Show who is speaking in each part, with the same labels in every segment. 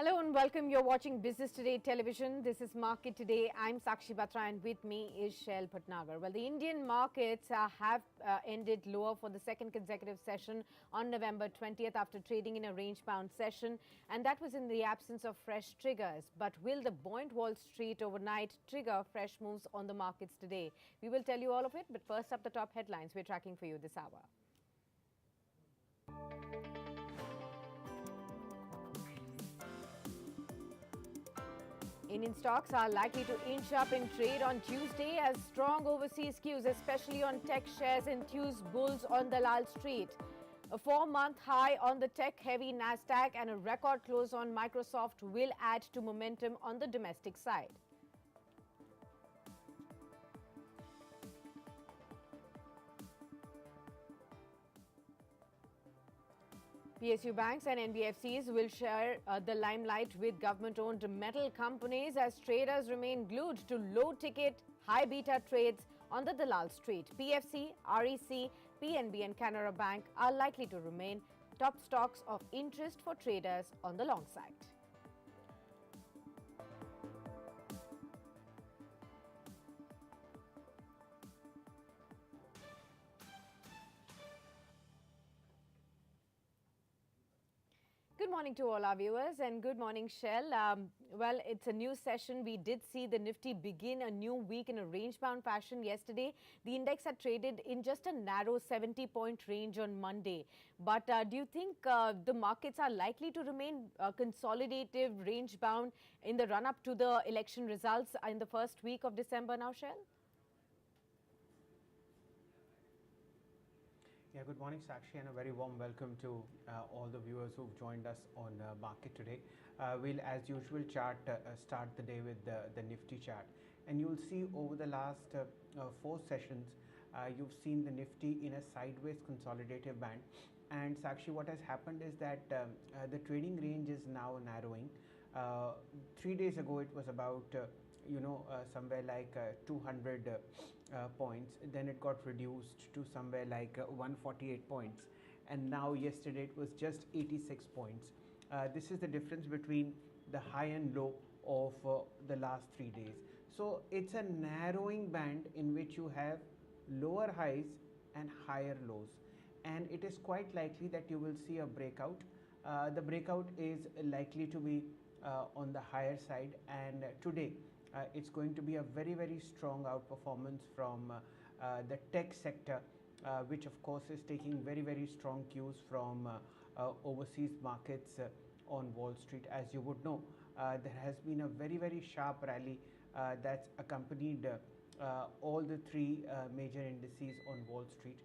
Speaker 1: Hello and welcome. You're watching Business Today Television. This is Market Today. I'm Sakshi Batra and with me is Shail Bhatnagar. Well, the Indian markets have ended lower for the second consecutive session on November 20th after trading in a range-bound session, and that was in the absence of fresh triggers. But will the buoyant Wall Street overnight trigger fresh moves on the markets today? We will tell you all of it, but first up the top headlines we're tracking for you this hour. Indian stocks are likely to inch up in trade on Tuesday as strong overseas cues, especially on tech shares, enthuse bulls on Dalal Street. A 4-month high on the tech-heavy Nasdaq and a record close on Microsoft will add to momentum on the domestic side. PSU banks and NBFCs will share the limelight with government-owned metal companies as traders remain glued to low-ticket, high-beta trades on the Dalal Street. PFC, REC, PNB and Canara Bank are likely to remain top stocks of interest for traders on the long side. Good morning to all our viewers and good morning, Shail. Well, it's a new session. We did see the Nifty begin a new week in a range-bound fashion yesterday. The index had traded in just a narrow 70-point range on Monday. But do you think the markets are likely to remain consolidative, range-bound in the run-up to the election results in the first week of December now, Shail?
Speaker 2: Yeah, good morning, Sakshi, and a very warm welcome to all the viewers who've joined us on Market today. We'll, as usual, start the day with the Nifty chart. And you'll see over the last 4 sessions, you've seen the Nifty in a sideways consolidative band. And Sakshi, what has happened is that the trading range is now narrowing. 3 days ago, it was about somewhere like 200 points. Then it got reduced to somewhere like 148 points. And now yesterday it was just 86 points. This is the difference between the high and low of the last 3 days. So it's a narrowing band in which you have lower highs and higher lows. And it is quite likely that you will see a breakout. The breakout is likely to be on the higher side, and today it's going to be a very, very strong outperformance from the tech sector, which of course is taking very, very strong cues from overseas markets on Wall Street. As you would know, there has been a very, very sharp rally that's accompanied all the 3 major indices on Wall Street,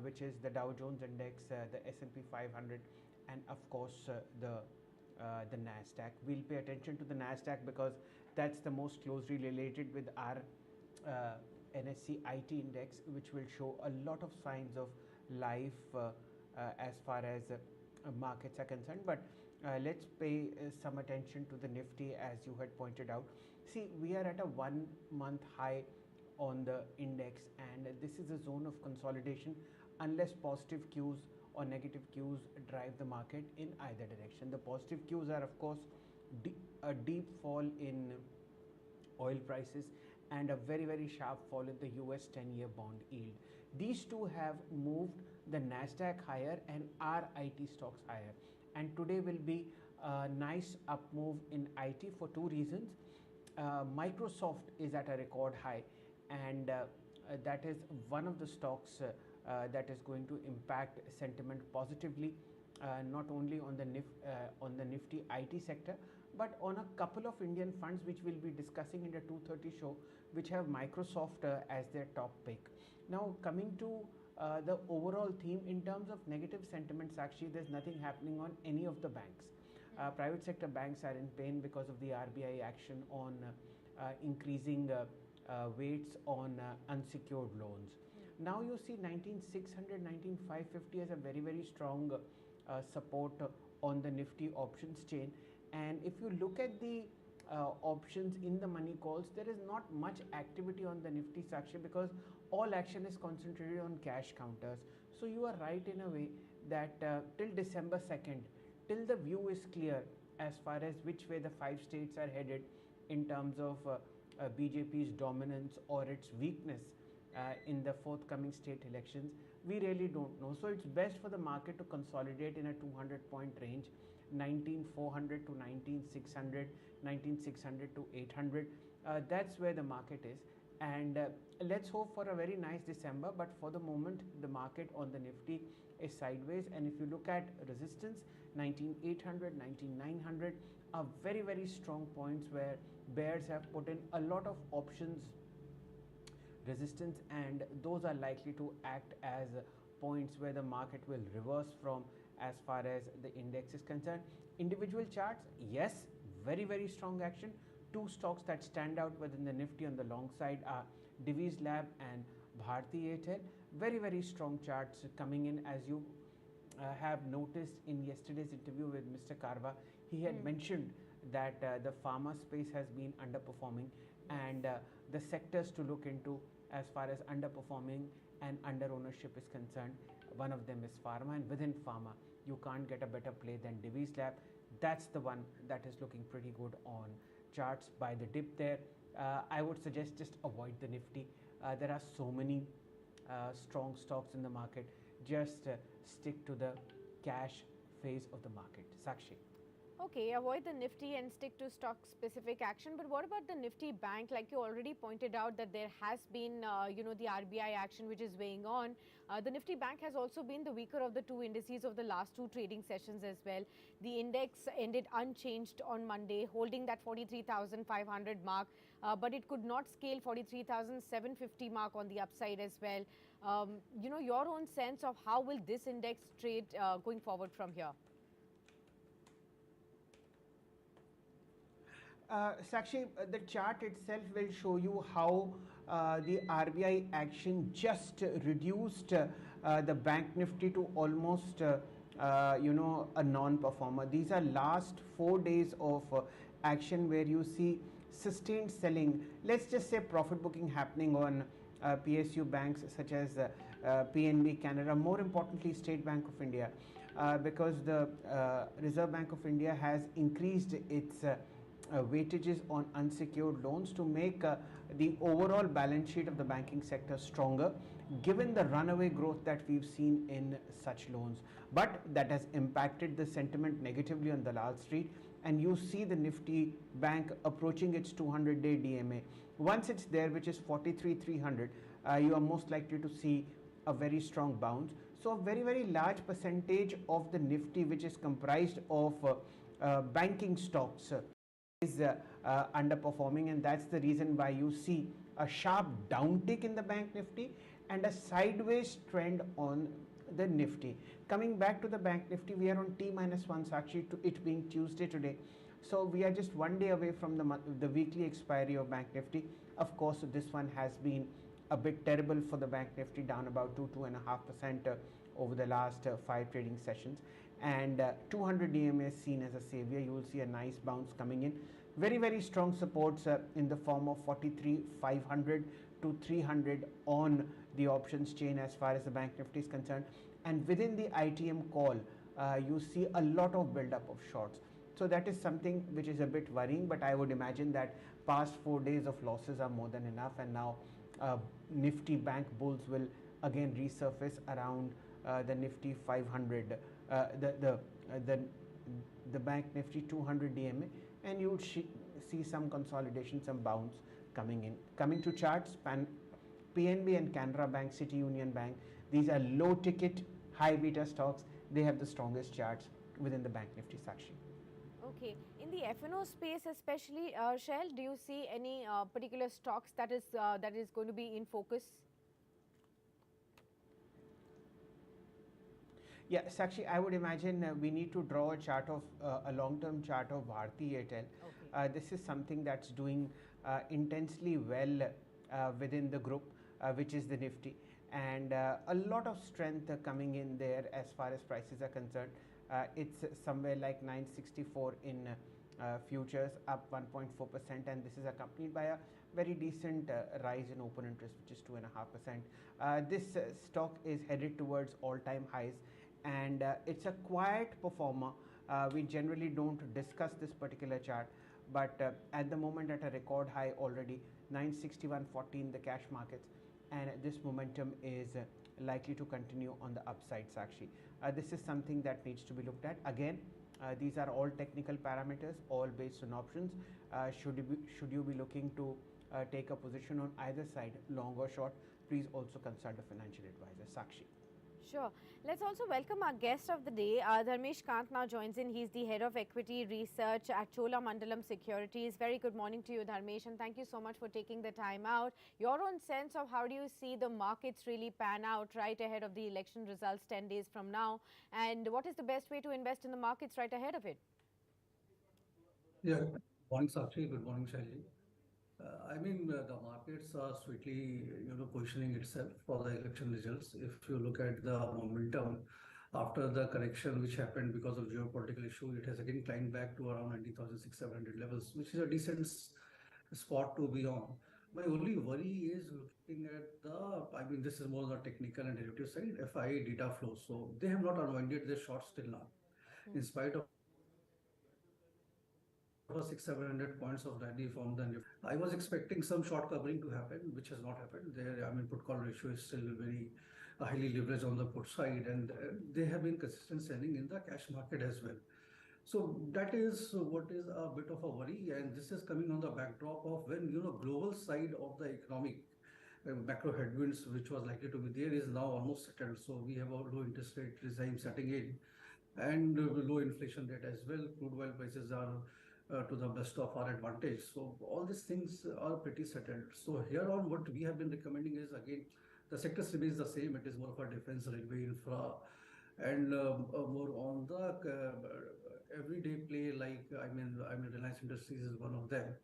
Speaker 2: which is the Dow Jones Index, the S&P 500, and of course the Nasdaq. We'll pay attention to the Nasdaq because that's the most closely related with our NSE IT index, which will show a lot of signs of life as far as markets are concerned. But let's pay some attention to the Nifty, as you had pointed out. See, we are at a 1-month high on the index, and this is a zone of consolidation unless positive cues or negative cues drive the market in either direction. The positive cues are, of course, a deep fall in oil prices and a very, very sharp fall in the US 10-year bond yield. These two have moved the Nasdaq higher and our IT stocks higher. And today will be a nice up move in IT for 2 reasons. Microsoft is at a record high, and that is one of the stocks that is going to impact sentiment positively, not only on the Nifty IT sector, but on a couple of Indian funds which we'll be discussing in the 2:30 show, which have Microsoft as their top pick. Now, coming to the overall theme in terms of negative sentiments, actually, there's nothing happening on any of the banks. Private sector banks are in pain because of the RBI action on increasing weights on unsecured loans. Now you see 19,600, 19,550 as a very, very strong support on the Nifty options chain. And if you look at the options in the money calls, there is not much activity on the Nifty, Sakshi, because all action is concentrated on cash counters. So you are right in a way that till December 2nd, till the view is clear as far as which way the 5 states are headed in terms of BJP's dominance or its weakness in the forthcoming state elections. We really don't know. So it's best for the market to consolidate in a 200-point range, 19,400 to 19,600, 19,600 to 800. That's where the market is. And let's hope for a very nice December. But for the moment, the market on the Nifty is sideways. And if you look at resistance, 19,800, 19,900 are very, very strong points where bears have put in a lot of options resistance, and those are likely to act as points where the market will reverse from as far as the index is concerned. Individual charts, yes, very, very strong action. Two stocks that stand out within the Nifty on the long side are Divi's Lab and Bharti Airtel. Very, very strong charts coming in. As you have noticed in yesterday's interview with Mr. Karwa, he had mentioned that the pharma space has been underperforming, and the sectors to look into as far as underperforming and under ownership is concerned, one of them is pharma, and within pharma you can't get a better play than Divi's Lab. That's the one that is looking pretty good on charts. By the dip there, I would suggest just avoid the Nifty. There are so many strong stocks in the market. Just stick to the cash phase of the market. Sakshi.
Speaker 1: Okay, avoid the Nifty and stick to stock specific action. But what about the Nifty Bank? Like you already pointed out that there has been, the RBI action which is weighing on. The Nifty Bank has also been the weaker of the two indices of the last two trading sessions as well. The index ended unchanged on Monday, holding that 43,500 mark, but it could not scale 43,750 mark on the upside as well. Your own sense of how will this index trade going forward from here?
Speaker 2: Sakshi, the chart itself will show you how the RBI action just reduced the Bank Nifty to almost, a non-performer. These are last 4 days of action where you see sustained selling. Let's just say profit booking happening on PSU banks such as PNB, Canada, more importantly State Bank of India, because the Reserve Bank of India has increased its weightages on unsecured loans to make the overall balance sheet of the banking sector stronger, given the runaway growth that we've seen in such loans. But that has impacted the sentiment negatively on Dalal Street, and you see the Nifty Bank approaching its 200-day DMA. Once it's there, which is 43,300, you are most likely to see a very strong bounce. So a very, very large percentage of the Nifty, which is comprised of banking stocks, is underperforming, and that's the reason why you see a sharp downtick in the Bank Nifty and a sideways trend on the Nifty. Coming back to the Bank Nifty, we are on T-1 Sakshi, to it being Tuesday today. So we are just 1 day away from the weekly expiry of Bank Nifty. Of course, this one has been a bit terrible for the Bank Nifty, down about 2.5% over the last 5 trading sessions. And 200 DMA is seen as a savior. You will see a nice bounce coming in. Very, very strong supports in the form of 43,500 to 300 on the options chain as far as the Bank Nifty is concerned. And within the ITM call, you see a lot of build-up of shorts. So that is something which is a bit worrying, but I would imagine that past 4 days of losses are more than enough, and now Nifty Bank bulls will again resurface around the Nifty 500, the Bank Nifty 200 DMA, and you would see some consolidation, some bounce coming in. Coming to charts, PNB and Canara Bank, City Union Bank, these are low ticket, high beta stocks. They have the strongest charts within the Bank Nifty, Sakshi.
Speaker 1: Okay, in the F&O space especially, Shail, do you see any particular stocks that is going to be in focus?
Speaker 2: Yeah, Sakshi, I would imagine we need to draw a chart of a long-term chart of Bharti Airtel.
Speaker 1: Okay.
Speaker 2: This is something that's doing intensely well within the group, which is the Nifty, and a lot of strength coming in there as far as prices are concerned. It's somewhere like 964 in futures, up 1.4%, and this is accompanied by a very decent rise in open interest, which is 2.5%. This stock is headed towards all-time highs, and it's a quiet performer We generally don't discuss this particular chart, but at the moment at a record high already, 961.40 in the cash markets, and this momentum is likely to continue on the upside, Sakshi. This is something that needs to be looked at. Again, these are all technical parameters, all based on options. Should you be looking to take a position on either side, long or short, please also consult a financial advisor. Sakshi.
Speaker 1: Sure. Let's also welcome our guest of the day. Dharmesh Kant now joins in. He's the head of equity research at Chola Mandalam Securities. Very good morning to you, Dharmesh, and thank you so much for taking the time out. Your own sense of how do you see the markets really pan out right ahead of the election results 10 days from now, and what is the best way to invest in the markets right ahead of it?
Speaker 3: Yeah, morning Sakshi, good morning Shailji. The markets are sweetly, positioning itself for the election results. If you look at the momentum after the correction which happened because of geopolitical issue, it has again climbed back to around 90,600 levels, which is a decent spot to be on. My only worry is looking at this is more on the technical and derivative side, FI data flow. So they have not unwinded their shorts till now, in spite of a 600-700 points of rally from the Nifty. I was expecting some short covering to happen, which has not happened. There, put call ratio is still very highly leveraged on the put side, and they have been consistent selling in the cash market as well. So that is what is a bit of a worry, and this is coming on the backdrop of when global side of the economic macro headwinds, which was likely to be there, is now almost settled. So we have a low interest rate regime setting in, and low inflation rate as well. Crude oil prices are to the best of our advantage. So all these things are pretty settled. So here on, what we have been recommending is again the sector remains the same. It is more of a defense, railway, infra, and more on the everyday play. Like Reliance Industries is one of them.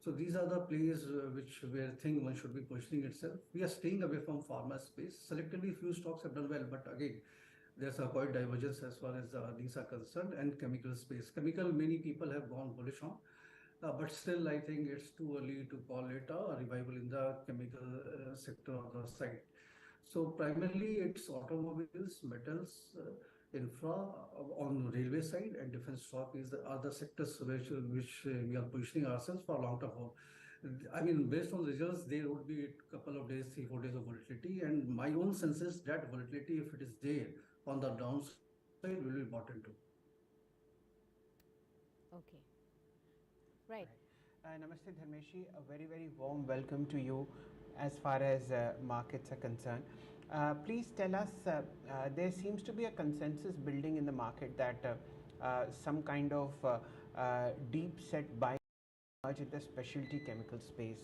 Speaker 3: So these are the plays where thing one should be positioning itself. We are staying away from pharma space. Selectively, few stocks have done well, but again, there's a quite divergence as far as these are concerned, and chemical space. Chemical, many people have gone bullish on, but still, I think it's too early to call it a revival in the chemical sector of the site. So primarily, it's automobiles, metals, infra on railway side, and defense stock is the other sectors which we are positioning ourselves for long term hold. Based on results, there would be a couple of days, 3-4 days of volatility, and my own sense is that volatility, if it is there on the downside, will be important too.
Speaker 1: Okay. Right.
Speaker 2: Namaste Dharmeshi, a very very warm welcome to you as far as markets are concerned. Please tell us, there seems to be a consensus building in the market that some kind of deep set buying emerge in the specialty chemical space.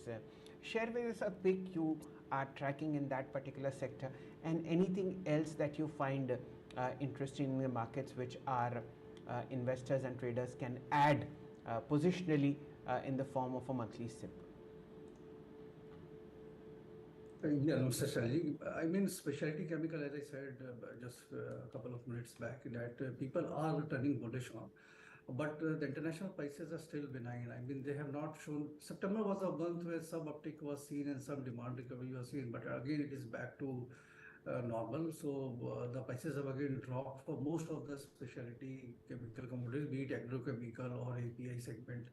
Speaker 2: Share with us a pick you are tracking in that particular sector, and anything else that you find interesting in the markets which our investors and traders can add positionally in the form of a monthly SIP.
Speaker 3: Yeah, no, Shashank. Specialty chemical, as I said just a couple of minutes back, that people are returning bullish on. But the international prices are still benign. They have not shown. September was a month where some uptick was seen and some demand recovery was seen, but again, it is back to normal. So the prices have again dropped for most of the specialty chemical commodities, be it agrochemical or API segment.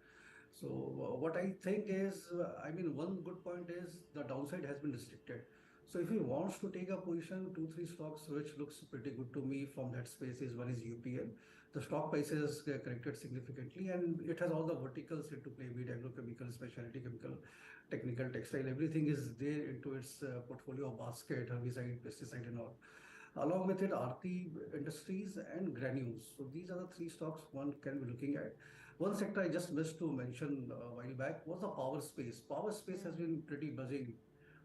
Speaker 3: So what I think is, one good point is the downside has been restricted. So if he wants to take a position, 2-3 stocks which looks pretty good to me from that space is one is UPL. The stock prices corrected significantly, and it has all the verticals into play, be it agrochemical, specialty chemical, technical, textile. Everything is there into its portfolio basket, herbicide, pesticide, and all. Along with it, Aarti Industries and Granules. So these are the three stocks one can be looking at. One sector I just missed to mention a while back was the power space. Power space has been pretty buzzing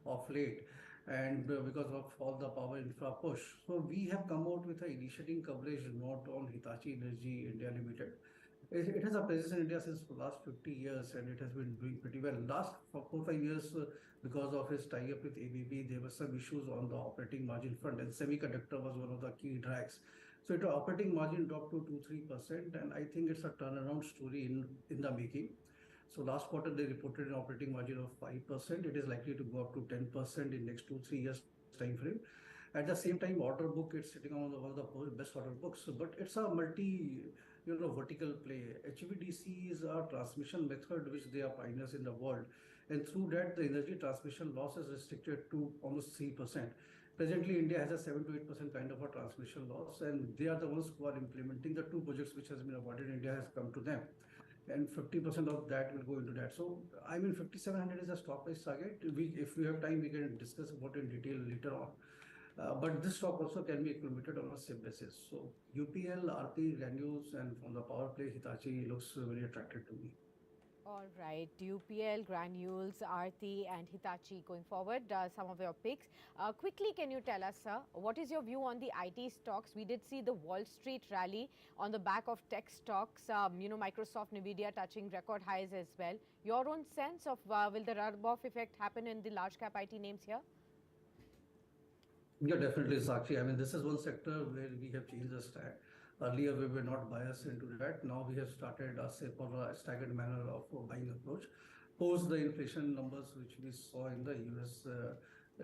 Speaker 3: of late, and because of all the power infra push. So we have come out with an initiating coverage note on Hitachi Energy India Limited. It has a presence in India since the last 50 years, and it has been doing pretty well. Last 4-5 years, because of his tie-up with ABB, there were some issues on the operating margin front, and semiconductor was one of the key drags. So the operating margin dropped to 2-3%, and I think it's a turnaround story in the making. So last quarter, they reported an operating margin of 5%. It is likely to go up to 10% in next 2-3 years time frame. At the same time, order book, it's sitting on one of the best order books, but it's a vertical play. HVDC is a transmission method which they are pioneers in the world, and through that, the energy transmission loss is restricted to almost 3%. Presently, India has a 7 to 8% kind of a transmission loss, and they are the ones who are implementing the two projects which has been awarded. India has come to them, and 50% of that will go into that. So, I mean, 5,700 is a stop price target. If we have time, we can discuss about it in detail later on. But this stock also can be accumulated on a SIP basis. So UPL, RP, Granules, and from the power play, Hitachi looks very attractive to me.
Speaker 1: All right, UPL, Granules, Aarti and Hitachi going forward, some of your picks. Quickly, can you tell us, sir, what is your view on the IT stocks? We did see the Wall Street rally on the back of tech stocks, Microsoft, Nvidia touching record highs as well. Your own sense of will the rub-off effect happen in the large cap IT names here?
Speaker 3: Yeah, definitely, Sakshi. I mean, this is one sector where we have changed the stack. Earlier, we were not biased into that. Now we have started a safer, staggered manner of buying approach. Post the inflation numbers which we saw in the US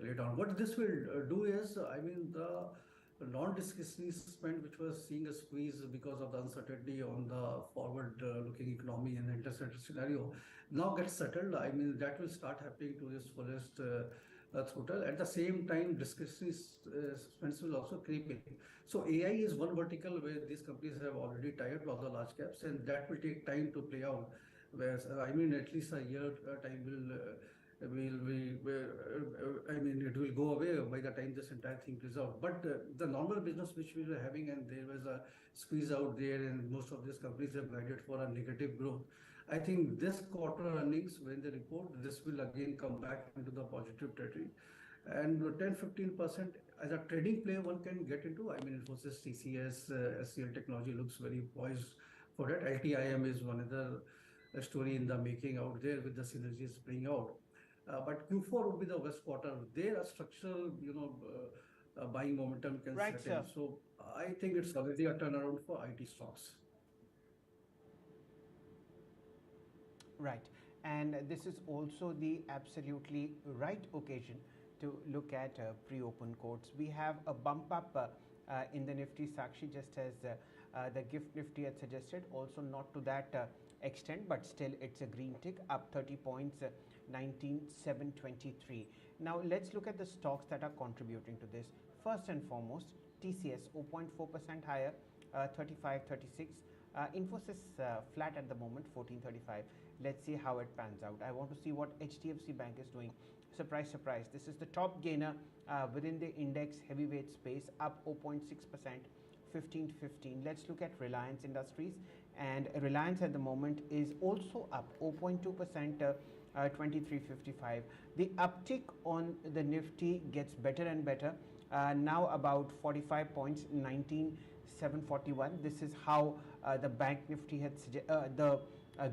Speaker 3: later on. What this will do is, I mean, the non-discretionary spend, which was seeing a squeeze because of the uncertainty on the forward-looking economy and the interest rate scenario, now gets settled. I mean, that will start happening to its fullest throttle. At the same time, discretionary spends will also creep in. So AI is one vertical where these companies have already tied all the large caps, and that will take time to play out. Whereas, I mean, at least a year time I mean, it will go away by the time this entire thing plays out. But the normal business which we were having, and there was a squeeze out there, and most of these companies have guided for a negative growth. I think this quarter earnings, when they report, this will again come back into the positive territory. And 10-15% as a trading play, one can get into. I mean, Infosys, TCS, SCL Technology looks very poised for that. LTIM is one other story in the making out there with the synergies playing out. But Q4 would be the best quarter. There, a structural, buying momentum can
Speaker 2: Right,
Speaker 3: set
Speaker 2: sir.
Speaker 3: in. So I think it's already a turnaround for IT stocks.
Speaker 2: Right. And this is also the absolutely right occasion to look at pre-open quotes. We have a bump up in the Nifty, Sakshi, just as the gift Nifty had suggested. Also not to that extent, but still it's a green tick, up 30 points, 19,723. Now let's look at the stocks that are contributing to this. First and foremost, TCS 0.4% higher, 35.36. Infosys flat at the moment, 14.35. Let's see how it pans out. I want to see what HDFC Bank is doing. Surprise, surprise. This is the top gainer within the index heavyweight space, up 0.6%, 15.15. Let's look at Reliance Industries. And Reliance at the moment is also up 0.2%, 23.55. The uptick on the Nifty gets better and better. Now about 45 points, 19,741. This is how the Bank Nifty had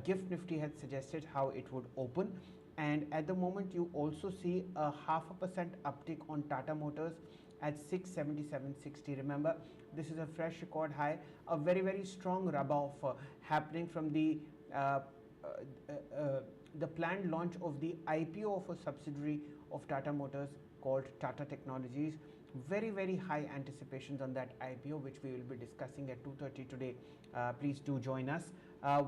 Speaker 2: Gift Nifty had suggested how it would open. And at the moment, you also see a 0.5% uptick on Tata Motors at 677.60. Remember, this is a fresh record high, a very, very strong rub-off happening from the planned launch of the IPO of a subsidiary of Tata Motors called Tata Technologies. Very, very high anticipations on that IPO, which we will be discussing at 2:30 today. Please do join us.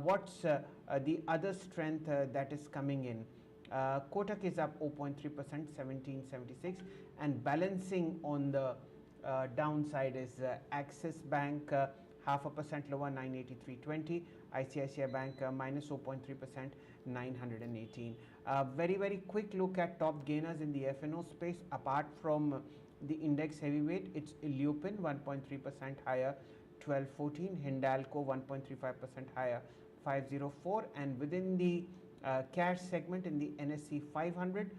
Speaker 2: What's the other strength that is coming in? Kotak is up 0.3%, 1776, and balancing on the downside is Axis Bank 0.5% lower, 983.20. ICICI Bank minus 0.3%, 918. Very, very quick look at top gainers in the FNO space. Apart from the index heavyweight, it's Lupin 1.3% higher, 1214. Hindalco 1.35% higher, 504. And within the cash segment in the NSE 500,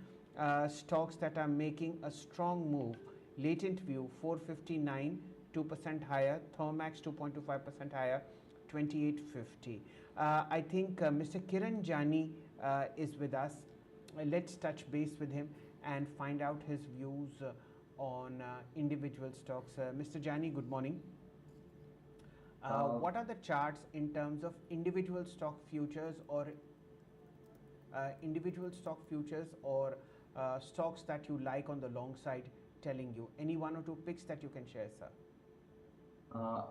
Speaker 2: stocks that are making a strong move. Latent View 459, 2% higher. Thermax 2.25% higher, 2850. I think Mr. Kiran Jani is with us. Let's touch base with him and find out his views on individual stocks. Mr. Jani, good morning. What are the charts in terms of individual stock futures or stocks that you like on the long side telling you? Any one or two picks that you can share, sir?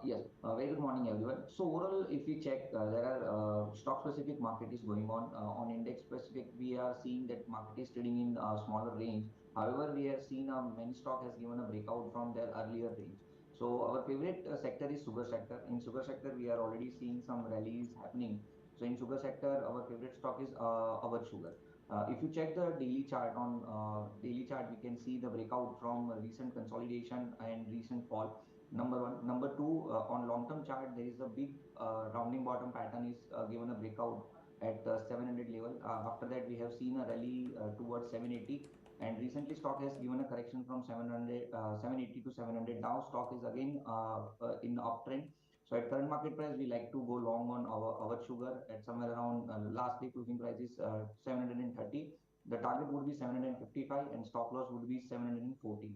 Speaker 4: Yes, very good morning, everyone. So overall, if we check, there are stock-specific market is going on. On index-specific, we are seeing that market is trading in smaller range. However, we have seen many stock has given a breakout from their earlier range. So our favorite sector is sugar sector. In sugar sector, we are already seeing some rallies happening. So in sugar sector, our favorite stock is our sugar. If you check the daily chart on daily chart, we can see the breakout from recent consolidation and recent fall. Number one. Number two, on long-term chart, there is a big rounding bottom pattern is given a breakout at 700 level. After that, we have seen a rally towards 780, and recently stock has given a correction from 780 to 700. Now stock is again in uptrend. So at current market price, we like to go long on our sugar at somewhere around last day closing price is 730. The target would be 755 and stop loss would be 714.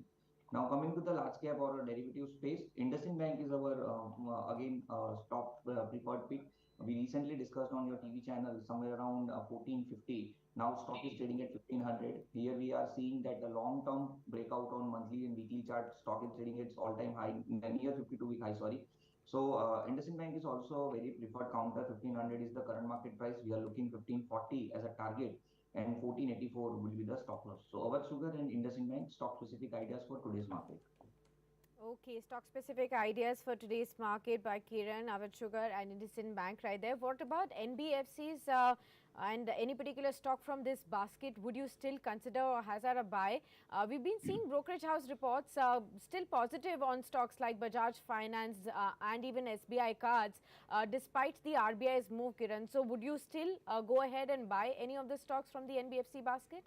Speaker 4: Now coming to the large cap or derivative space, IndusInd Bank is our again top preferred pick. We recently discussed on your TV channel somewhere around 1450. Now stock is trading at 1500. Here we are seeing that the long-term breakout on monthly and weekly chart, stock is trading its all-time high, near 52-week high. Sorry. So IndusInd Bank is also a very preferred counter. 1500 is the current market price. We are looking 1540 as a target and 1484 will be the stop loss. So our sugar and IndusInd Bank stock specific ideas for today's market.
Speaker 1: Okay, stock specific ideas for today's market by Kiran, Avat Sugar and IndusInd Bank right there. What about NBFCs and any particular stock from this basket would you still consider or hazard a buy? We've been seeing brokerage house reports still positive on stocks like Bajaj Finance and even SBI cards despite the RBI's move, Kiran. So would you still go ahead and buy any of the stocks from the NBFC basket?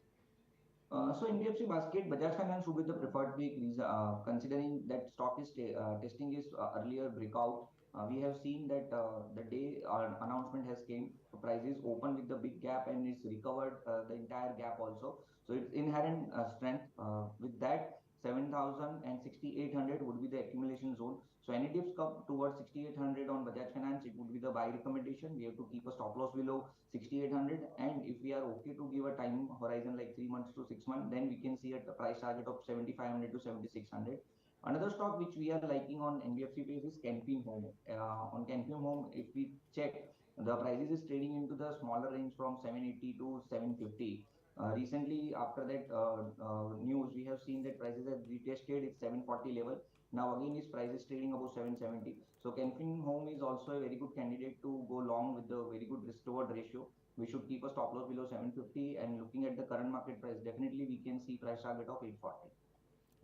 Speaker 4: So NBFC basket, Bajaj Finance would be the preferred pick, considering that stock is testing its earlier breakout. We have seen that the day announcement has came, prices open with the big gap and it's recovered the entire gap also. So it's inherent strength. With that, 7,000 and 6,800 would be the accumulation zone. So any dips come towards 6,800 on Bajaj Finance, it would be the buy recommendation. We have to keep a stop loss below 6,800, and if we are okay to give a time horizon like 3 months to 6 months, then we can see at the price target of 7,500 to 7,600. Another stock which we are liking on NBFC base is Canfin Home. On Canfin Home, if we check, the prices is trading into the smaller range from 780 to 750. Recently, after that news, we have seen that prices have retested its 740 level. Now again, its price is trading above 770. So Canfin Home is also a very good candidate to go long with the very good risk reward ratio. We should keep a stop loss below 750, and looking at the current market price, definitely we can see price target of 840.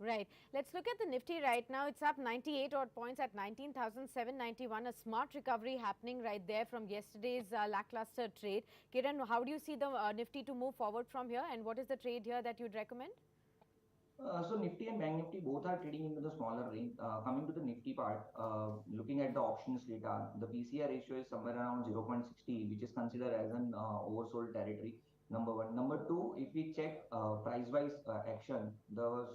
Speaker 1: Right. Let's look at the Nifty right now. It's up 98 odd points at 19,791. A smart recovery happening right there from yesterday's lackluster trade. Kiran, how do you see the Nifty to move forward from here, and what is the trade here that you'd recommend?
Speaker 4: So Nifty and Bank Nifty both are trading into the smaller range. Coming to the Nifty part, looking at the options data, the PCR ratio is somewhere around 0.60, which is considered as an oversold territory. Number one. Number two, if we check price-wise action, the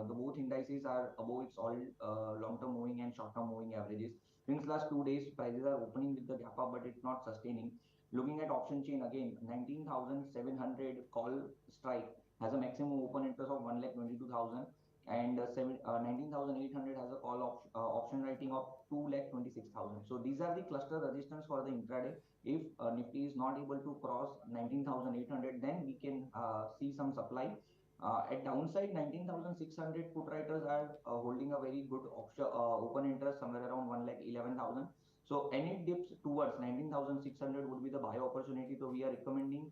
Speaker 4: both indices are above its all long-term moving and short-term moving averages. Since last 2 days, prices are opening with the gap up, but it's not sustaining. Looking at option chain again, 19,700 call strike has a maximum open interest of 1,22,000, and 19,800 has a call option writing of 2,26,000. So these are the cluster resistance for the intraday. If Nifty is not able to cross 19,800, then we can see some supply. At downside, 19,600 put writers are holding a very good option open interest somewhere around 1,11,000. So any dips towards 19,600 would be the buy opportunity. So we are recommending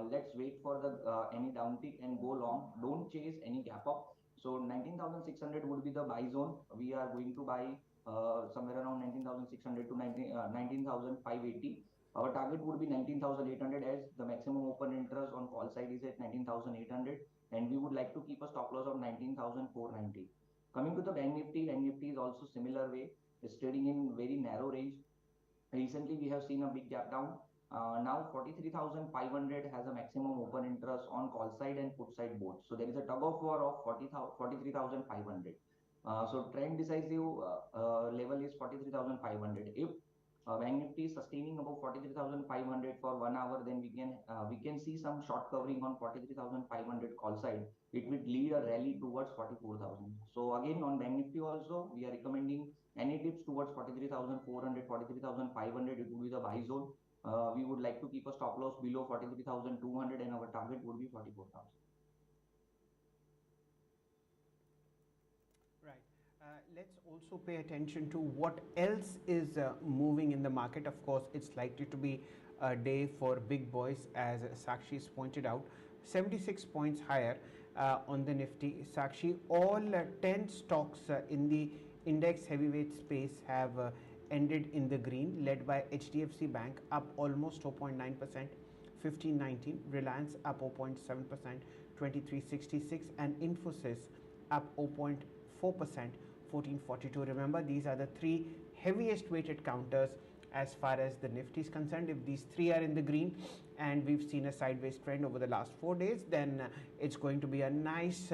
Speaker 4: let's wait for the any downtick and go long. Don't chase any gap up. So 19,600 would be the buy zone. We are going to buy somewhere around 19,600 to 19,580. Our target would be 19,800 as the maximum open interest on call side is at 19,800, and we would like to keep a stop loss of 19,490. Coming to the Bank Nifty is also similar way. It's trading in very narrow range. Recently, we have seen a big gap down. Now 43,500 has a maximum open interest on call side and put side both. So there is a tug of war of 43,500. So trend decisive level is 43,500. If Bank Nifty is sustaining above 43,500 for 1 hour, then we can see some short covering on 43,500 call side. It will lead a rally towards 44,000. So again, on Bank Nifty also, we are recommending any dips towards 43,400, 43,500. It would be the buy zone. We would like to keep a stop loss below 43,200, and our target would be 44,000.
Speaker 2: Right. Let's also pay attention to what else is moving in the market. Of course, it's likely to be a day for big boys, as Sakshi's pointed out. 76 points higher on the Nifty. Sakshi, all 10 stocks in the index heavyweight space have ended in the green, led by HDFC Bank, up almost 4.9%, 1519. Reliance up 0.7%, 2366. And Infosys up 0.4%, 1442. Remember, these are the three heaviest weighted counters as far as the Nifty is concerned. If these three are in the green and we've seen a sideways trend over the last 4 days, then it's going to be a nice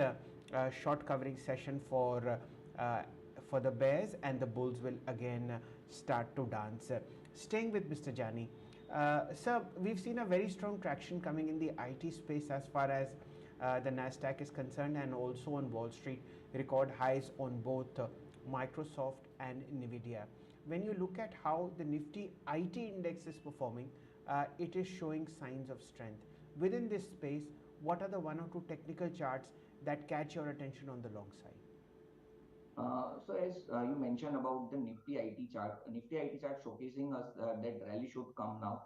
Speaker 2: short covering session for the bears, and the bulls will again start to dance. Staying with Mr. Jani, sir, we've seen a very strong traction coming in the IT space as far as the Nasdaq is concerned, and also on Wall Street, record highs on both Microsoft and Nvidia. When you look at how the Nifty IT index is performing, it is showing signs of strength. Within this space, what are the one or two technical charts that catch your attention on the long side?
Speaker 4: So as you mentioned about the Nifty IT chart showcasing us that rally should come now.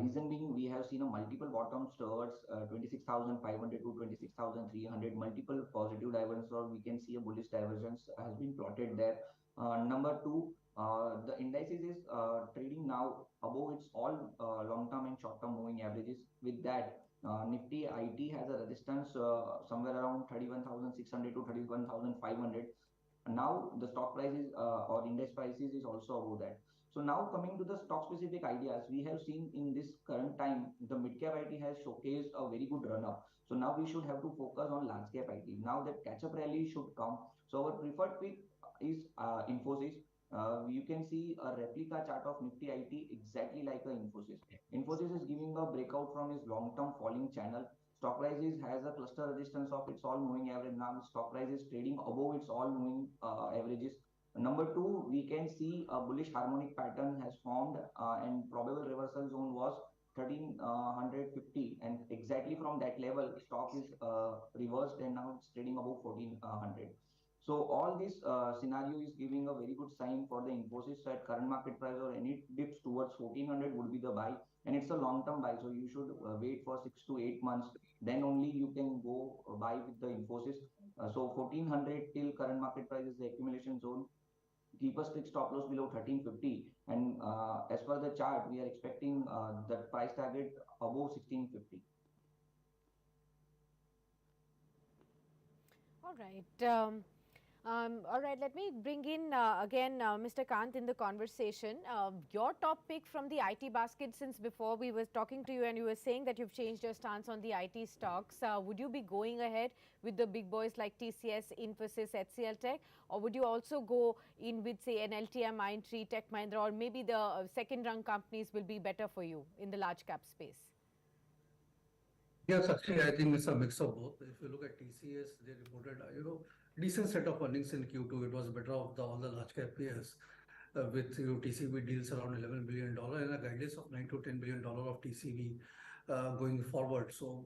Speaker 4: Reason being, we have seen a multiple bottoms towards 26,500 to 26,300, multiple positive divergence, or we can see a bullish divergence has been plotted there. Number two, the indices is trading now above its all long-term and short-term moving averages. With that, Nifty IT has a resistance somewhere around 31,600 to 31,500. Now the stock prices or index prices is also above that. So now coming to the stock specific ideas, we have seen in this current time the mid cap IT has showcased a very good run up. So now we should have to focus on large cap IT. Now that catch up rally should come. So our preferred pick is Infosys. You can see a replica chart of Nifty IT exactly like a Infosys. Infosys is giving a breakout from his long term falling channel. Stock prices has a cluster resistance of its all moving average. Now stock price is trading above its all moving averages. Number two, we can see a bullish harmonic pattern has formed, and probable reversal zone was 1350, and exactly from that level stock is reversed and now it's trading above 1400. So all this scenario is giving a very good sign for the Infosys at current market price, or any dips towards 1400 would be the buy, and it's a long term buy, so you should wait for 6 to 8 months, then only you can go buy with the Infosys. So 1400 till current market price is the accumulation zone. Keep a strict stop loss below 1350, and as per the chart we are expecting the price target above 1650.
Speaker 1: All right. All right, let me bring in again Mr. Kant in the conversation. Your top pick from the IT basket, since before we were talking to you and you were saying that you've changed your stance on the IT stocks. Would you be going ahead with the big boys like TCS, Infosys, HCL Tech, or would you also go in with, say, an LTI, Mindtree, Tech Mahindra, or maybe the second rung companies will be better for you in the large cap space?
Speaker 3: Yes, actually, I think it's a mix of both. If you look at TCS, they reported, decent set of earnings in Q2. It was better of all the large cap players, with TCV deals around $11 billion and a guidance of $9 to $10 billion of TCV going forward. So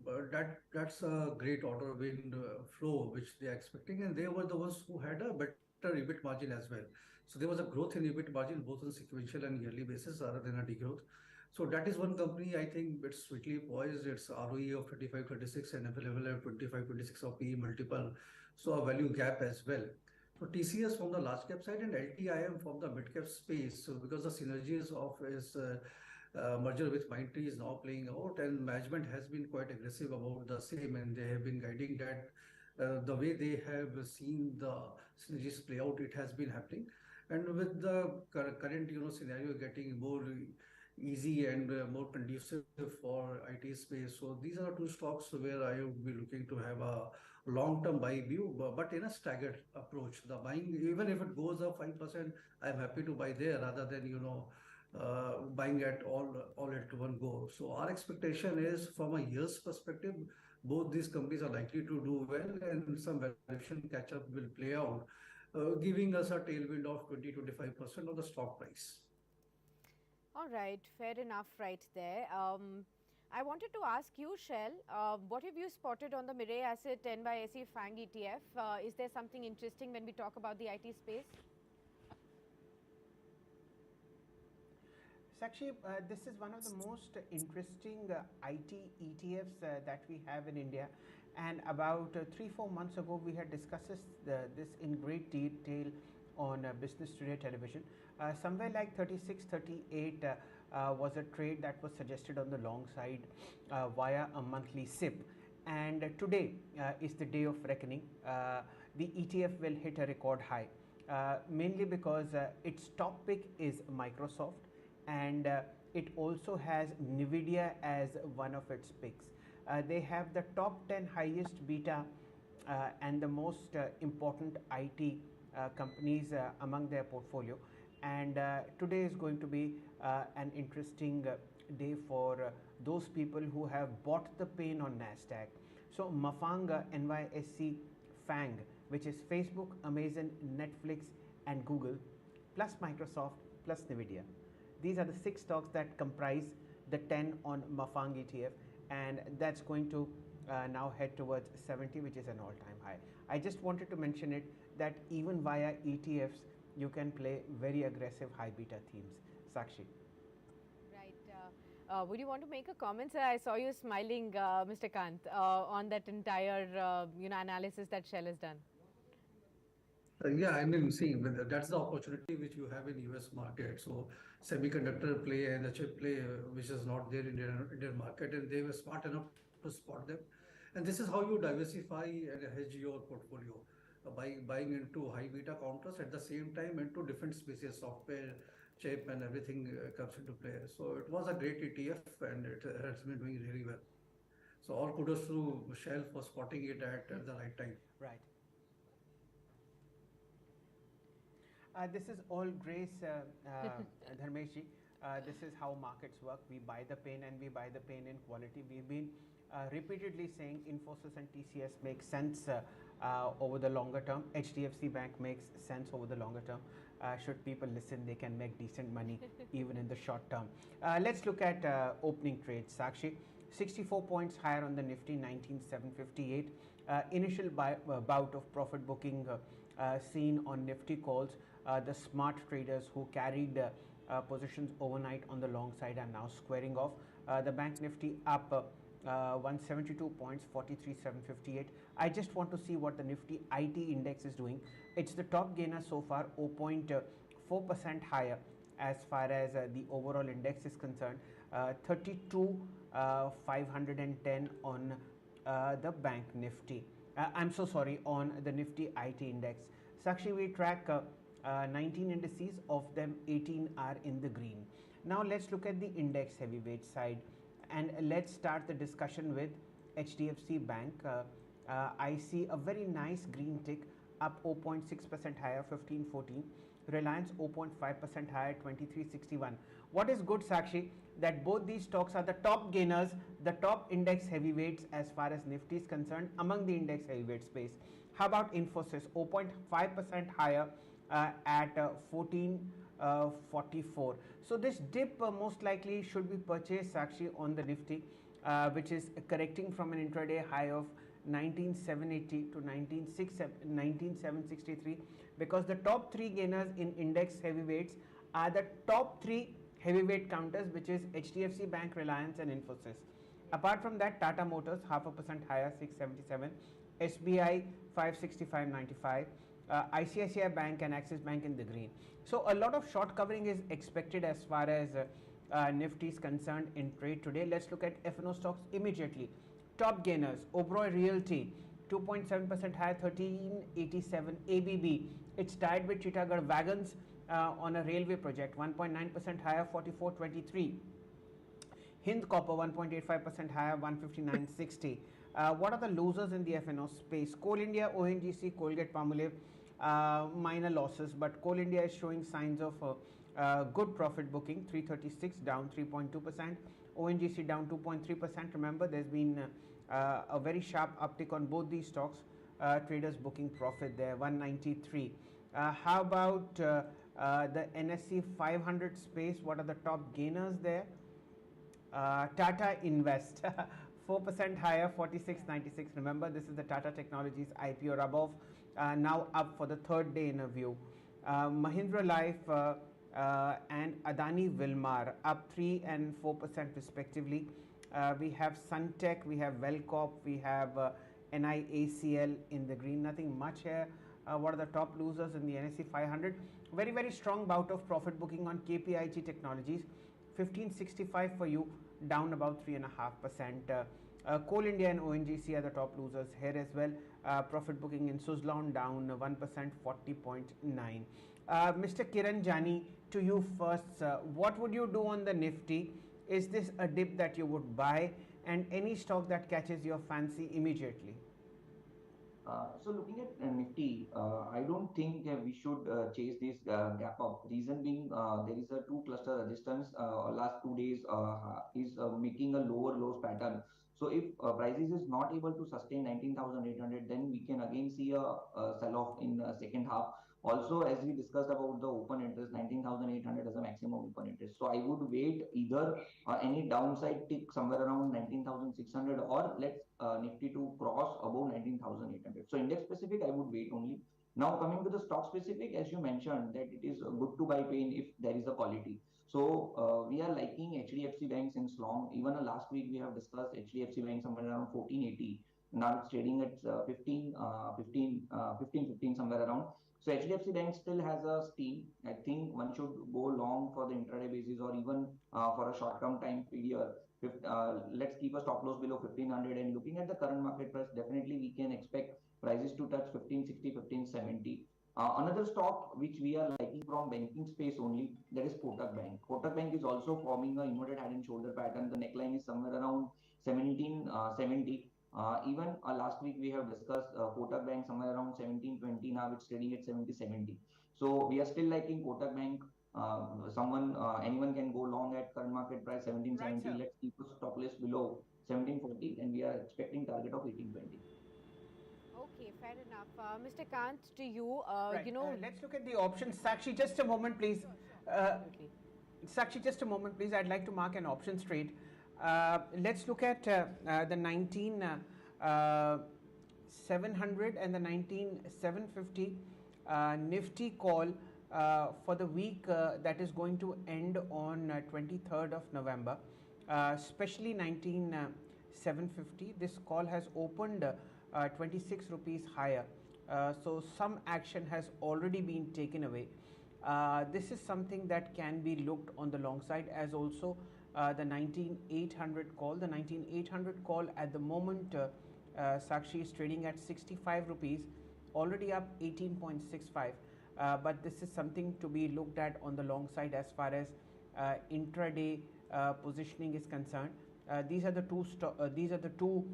Speaker 3: that's a great order win flow which they are expecting, and they were the ones who had a better EBIT margin as well. So there was a growth in EBIT margin both on sequential and yearly basis rather than a degrowth. So that is one company I think it's sweetly poised. It's ROE of 35, 36 and available at 25, 26 of PE multiple. So a value gap as well. So TCS from the large cap side and LTIM from the mid cap space. So because the synergies of his merger with Mindtree is now playing out, and management has been quite aggressive about the same, and they have been guiding that the way they have seen the synergies play out, it has been happening. And with the current scenario getting more easy and more conducive for IT space. So these are two stocks where I would be looking to have a long-term buy view, but in a staggered approach. The buying, even if it goes up 5%, I'm happy to buy there rather than buying at all at one go. So our expectation is from a year's perspective, both these companies are likely to do well, and some valuation catch up will play out, giving us a tailwind of 20-25% on the stock price.
Speaker 1: All right, fair enough right there. I wanted to ask you, Shell, what have you spotted on the Mirai Asset NYSE FANG ETF? Is there something interesting when we talk about the IT space?
Speaker 2: Sakshi, this is one of the most interesting IT ETFs that we have in India. And about 3 4 months ago, we had discussed this in great detail on Business Today television. Somewhere like 36, 38 was a trade that was suggested on the long side via a monthly SIP. And today is the day of reckoning. The ETF will hit a record high, mainly because its top pick is Microsoft, and it also has Nvidia as one of its picks. They have the top 10 highest beta and the most important IT companies among their portfolio. And today is going to be an interesting day for those people who have bought the pain on Nasdaq. So Mafang NYSC FANG, which is Facebook, Amazon, Netflix, and Google, plus Microsoft, plus Nvidia. These are the 6 stocks that comprise the 10 on Mafang ETF, and that's going to now head towards 70, which is an all-time high. I just wanted to mention it that even via ETFs, you can play very aggressive high beta themes. Sakshi.
Speaker 1: Right. Would you want to make a comment, sir? I saw you smiling, Mr. Kant, on that entire analysis that Shell has done.
Speaker 3: Yeah, I mean, see, that's the opportunity which you have in US market. So semiconductor play and the chip play, which is not there in Indian market, and they were smart enough to spot them. And this is how you diversify and hedge your portfolio by buying into high beta counters at the same time into different species, software, chip, and everything comes into play. So it was a great ETF, and it has been doing really well. So all kudos to Shell for spotting it at the right time.
Speaker 2: Right. This is all grace, Dharmeshji. This is how markets work. We buy the pain, and we buy the pain in quality. We've been repeatedly saying Infosys and TCS make sense over the longer term. HDFC Bank makes sense over the longer term. Should people listen, they can make decent money even in the short term. Let's look at opening trades. Sakshi, 64 points higher on the Nifty, 19,758. Initial bout of profit booking seen on Nifty calls. The smart traders who carried positions overnight on the long side are now squaring off. The Bank Nifty up 172 points, 43,758. I just want to see what the Nifty IT index is doing. It's the top gainer so far, 0.4% higher as far as the overall index is concerned. 32,510 on the Bank Nifty. I'm so sorry, on the Nifty IT index. Sakshi, we track 19 indices, of them 18 are in the green. Now let's look at the index heavyweight side, and let's start the discussion with HDFC Bank. I see a very nice green tick, up 0.6% higher, 1514. Reliance 0.5% higher, 2361. What is good, Sakshi, that both these stocks are the top gainers, the top index heavyweights as far as Nifty is concerned among the index heavyweight space. How about Infosys, 0.5% higher at 1444. So this dip most likely should be purchased, Sakshi, on the Nifty, which is correcting from an intraday high of 19,780 to 19,763, because the top 3 gainers in index heavyweights are the top 3 heavyweight counters, which is HDFC Bank, Reliance, and Infosys. Apart from that, Tata Motors 0.5% higher, 677. SBI 565.95. ICICI Bank and Axis Bank in the green. So a lot of short covering is expected as far as Nifty is concerned in trade today. Let's look at F&O stocks immediately. Top gainers, Oberoi Realty 2.7% higher, 1387. ABB, it's tied with Chittagong Wagons on a railway project, 1.9% higher, 4423. Hind Copper 1.85% higher, 159.60. What are the losers in the F&O space? Coal India, ONGC, Colgate Palmolive, minor losses, but Coal India is showing signs of Good profit booking, 336 down 3.2%. ONGC down 2.3%. Remember, there's been a very sharp uptick on both these stocks. Traders booking profit there, 193. How about the NSE 500 space? What are the top gainers there? Tata Invest, 4% higher, 46.96. Remember, this is the Tata Technologies IPO or above, now up for the third day in a view. Mahindra Life and Adani Wilmar up 3 and 4% respectively. We have Suntech, we have Wellcorp, we have NIACL in the green. Nothing much here. What are the top losers in the NSE 500? Very, very strong bout of profit booking on KPIT Technologies. 1565 for you, down about 3.5%. Coal India and ONGC are the top losers here as well. Profit booking in Suzlon down 1%, 40.9. Mr. Kiran Jani, to you first. What would you do on the Nifty? Is this a dip that you would buy? And any stock that catches your fancy immediately?
Speaker 4: So looking at Nifty, I don't think we should chase this gap up. Reason being, there is a two cluster resistance. Last 2 days is making a lower lows pattern. So if prices is not able to sustain 19,800, then we can again see a sell-off in the second half. Also, as we discussed about the open interest, 19,800 is a maximum open interest. So I would wait either any downside tick somewhere around 19,600 or let's Nifty to cross above 19,800. So index specific, I would wait only. Now coming to the stock specific, as you mentioned that it is good to buy pain if there is a quality. So we are liking HDFC Bank since long. Even last week we have discussed HDFC Bank somewhere around 1480. Now it's trading at 15 somewhere around. So HDFC Bank still has a steam. I think one should go long for the intraday basis or even for a short-term time period. Let's keep a stop loss below 1500, and looking at the current market price, definitely we can expect prices to touch 1560, 1570. Another stock which we are liking from banking space only, that is Kotak Bank. Kotak Bank is also forming a inverted head and shoulder pattern. The neckline is somewhere around 1770. Even last week we have discussed Kotak Bank somewhere around 1720. Now it's trading at 7070. So we are still liking Kotak Bank. Anyone can go long at current market price 1770.
Speaker 2: Right,
Speaker 4: Let's keep a stop loss below 1740, and we are expecting target of 1820.
Speaker 1: Okay, fair enough. Mr. Kant, to you,
Speaker 2: right. Let's look at the options. Sakshi, just a moment, please.
Speaker 1: Absolutely.
Speaker 2: Sakshi, just a moment, please. I'd like to mark an options trade. Let's look at the 19,700 and the 19,750 Nifty call for the week that is going to end on 23rd of November, especially 19,750. This call has opened 26 rupees higher. So some action has already been taken away. This is something that can be looked on the long side, as also the 19,800 call. The 19,800 call at the moment, Sakshi, is trading at 65 rupees, already up 18.65. But this is something to be looked at on the long side as far as intraday positioning is concerned. These are the two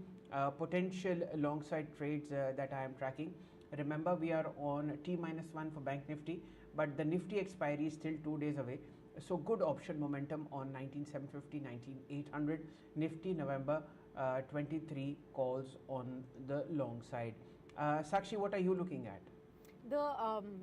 Speaker 2: potential long side trades that I am tracking. Remember, we are on T-1 for Bank Nifty, but the Nifty expiry is still 2 days away. So good option momentum on 19,750, 19,800. Nifty November 23 calls on the long side. Sakshi, what are you looking at?
Speaker 1: The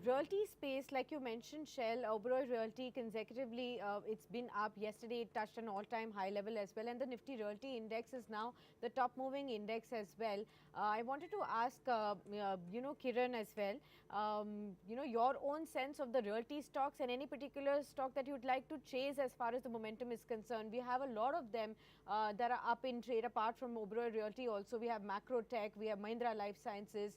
Speaker 1: realty space, like you mentioned, Shell, Oberoi Realty, consecutively, it's been up. Yesterday, it touched an all-time high level as well. And the Nifty Realty Index is now the top-moving index as well. I wanted to ask, Kiran as well, your own sense of the realty stocks and any particular stock that you'd like to chase as far as the momentum is concerned. We have a lot of them that are up in trade. Apart from Oberoi Realty, also we have Macro Tech, we have Mahindra Life Sciences,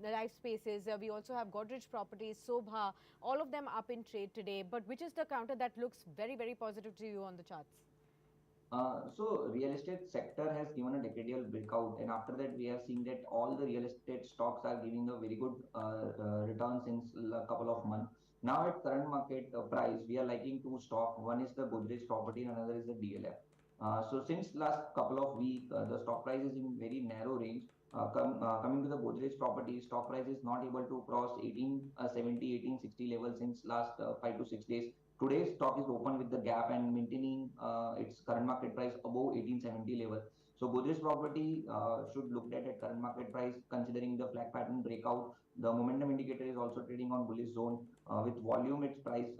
Speaker 1: Life Spaces, we also have Godrej Properties, Sobha, all of them up in trade today. But which is the counter that looks very, very positive to you on the charts?
Speaker 4: So real estate sector has given a decadal breakout, and after that we have seen that all the real estate stocks are giving a very good return since a couple of months. Now at current market price, we are liking two stock. One is the Godrej Property, and another is the DLF. So since last couple of weeks, the stock price is in very narrow range. Coming to the Godrej Property, stock price is not able to cross 1870, 1860 level since last 5 to 6 days. Today's stock is open with the gap and maintaining its current market price above 1870 level. So Godrej Property should look at current market price considering the flag pattern breakout. The momentum indicator is also trading on bullish zone with volume its price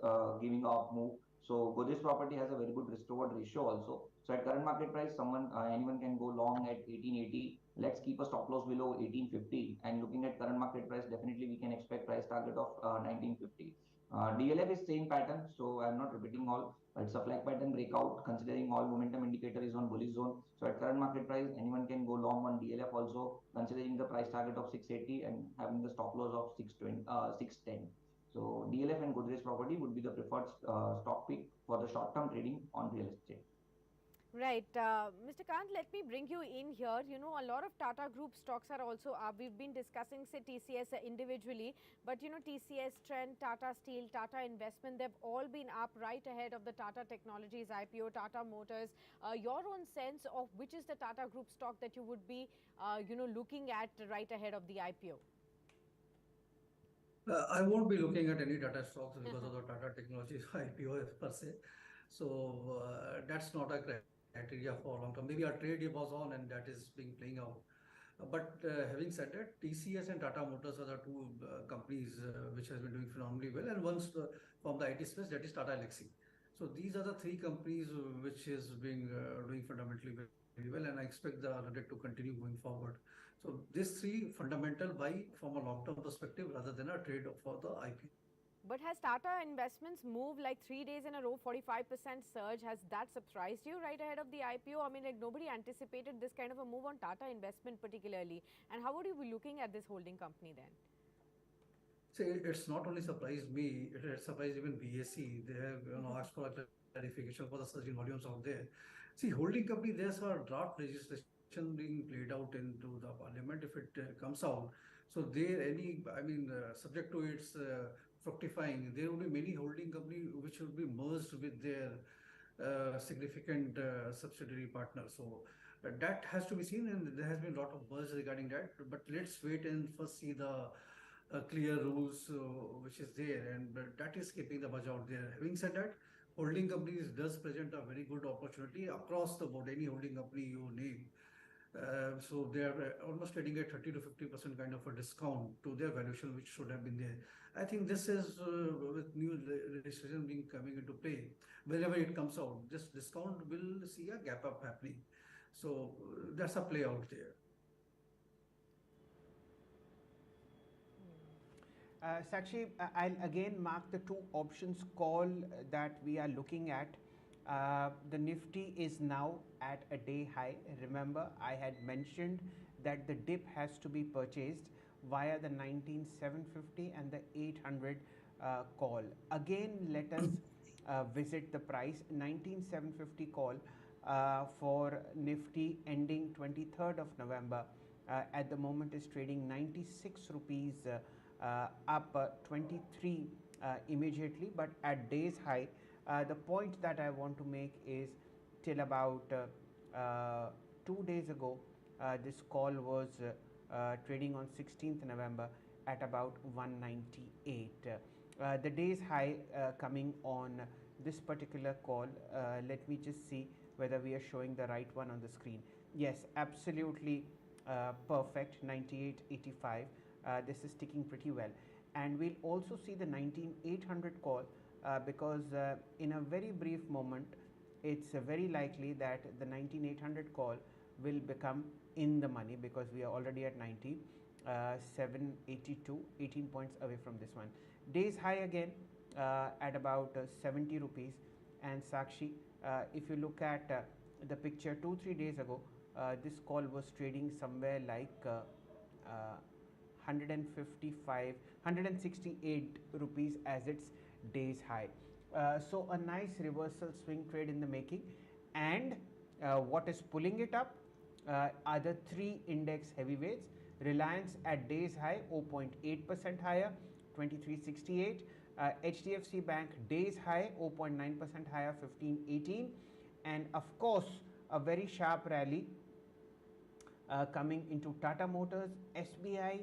Speaker 4: giving up move. So Godrej Property has a very good risk reward ratio also. So at current market price, anyone can go long at 1880. Let's keep a stop loss below 1850. And looking at current market price, definitely we can expect price target of 1950. DLF is same pattern, so I'm not repeating all. It's a flag pattern breakout considering all momentum indicator is on bullish zone. So at current market price, anyone can go long on DLF also considering the price target of 680 and having the stop loss of 620, 610. So DLF and Godrej Property would be the preferred stock pick for the short term trading on real estate.
Speaker 1: Right. Mr. Kant, let me bring you in here. You know, a lot of Tata Group stocks are also up. We've been discussing, say, TCS individually, but you know, TCS, Trent, Tata Steel, Tata Investment, they've all been up right ahead of the Tata Technologies IPO, Tata Motors. Your own sense of which is the Tata Group stock that you would be, you know, looking at right ahead of the IPO?
Speaker 3: I won't be looking at any Tata stocks because of the Tata Technologies IPO per se. So that's not a criteria for long term. Maybe a trade was on and that is being playing out. But having said that, TCS and Tata Motors are the two companies which has been doing phenomenally well, and one's from the IT space, that is Tata Elxsi. So these are the three companies which is being doing fundamentally very well, and I expect the run rate to continue going forward. So these three fundamental buy from a long-term perspective rather than a trade for the IPO.
Speaker 1: But has Tata Investments moved like 3 days in a row, 45% surge? Has that surprised you right ahead of the IPO? I mean, like nobody anticipated this kind of a move on Tata Investment particularly. And how would you be looking at this holding company then?
Speaker 3: See, it's not only surprised me, it has surprised even BSE. They have asked for a clarification for the surging volumes out there. See, holding company, there's a draft legislation being played out into the parliament if it comes out. So there, subject to its fructifying, there will be many holding company which will be merged with their significant subsidiary partner. So that has to be seen, and there has been a lot of buzz regarding that. But let's wait and first see the clear rules which is there, and that is keeping the buzz out there. Having said that, holding companies does present a very good opportunity across the board. Any holding company you name, so they are almost trading at 30 to 50% kind of a discount to their valuation, which should have been there. I think this is with new legislation being coming into play. Whenever it comes out, this discount will see a gap up happening. So that's a play out there.
Speaker 2: Sakshi, I'll again mark the two options call that we are looking at. The Nifty is now at a day high. Remember, I had mentioned that the dip has to be purchased via the 19750 and the 800 call. Again, let us visit the price. 19750 call for Nifty ending 23rd of November. At the moment is trading 96 rupees. Up 23 immediately, but at day's high. The point that I want to make is till about 2 days ago, this call was trading on 16th November at about 198. The day's high coming on this particular call, let me just see whether we are showing the right one on the screen. Yes, absolutely perfect, 98.85. This is sticking pretty well, and we'll also see the 19800 call because in a very brief moment it's very likely that the 19800 call will become in the money because we are already at 90, 782, 18 points away from this one. Days high again at about 70 rupees. And Sakshi, if you look at the picture 2-3 days ago, this call was trading somewhere like 155, 168 rupees as its day's high. So a nice reversal swing trade in the making. And what is pulling it up are the three index heavyweights. Reliance at day's high 0.8% higher, 2368. HDFC Bank day's high 0.9% higher, 1518. And of course a very sharp rally coming into Tata Motors, SBI,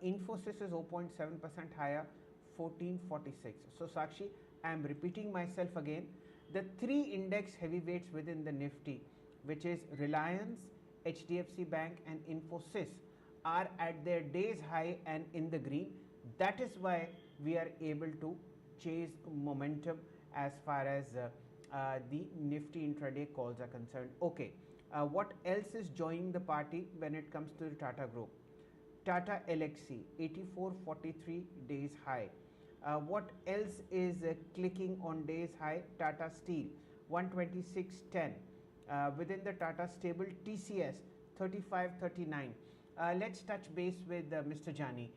Speaker 2: Infosys is 0.7% higher, 1446. So Sakshi, I am repeating myself again. The three index heavyweights within the Nifty, which is Reliance, HDFC Bank, and Infosys, are at their day's high and in the green. That is why we are able to chase momentum as far as the Nifty intraday calls are concerned. Okay, what else is joining the party when it comes to the Tata Group? Tata Elxsi 8443 days high. What else is clicking on days high? Tata Steel 126.10. Within the Tata stable, TCS 3539. Let's touch base with Mr. Jani.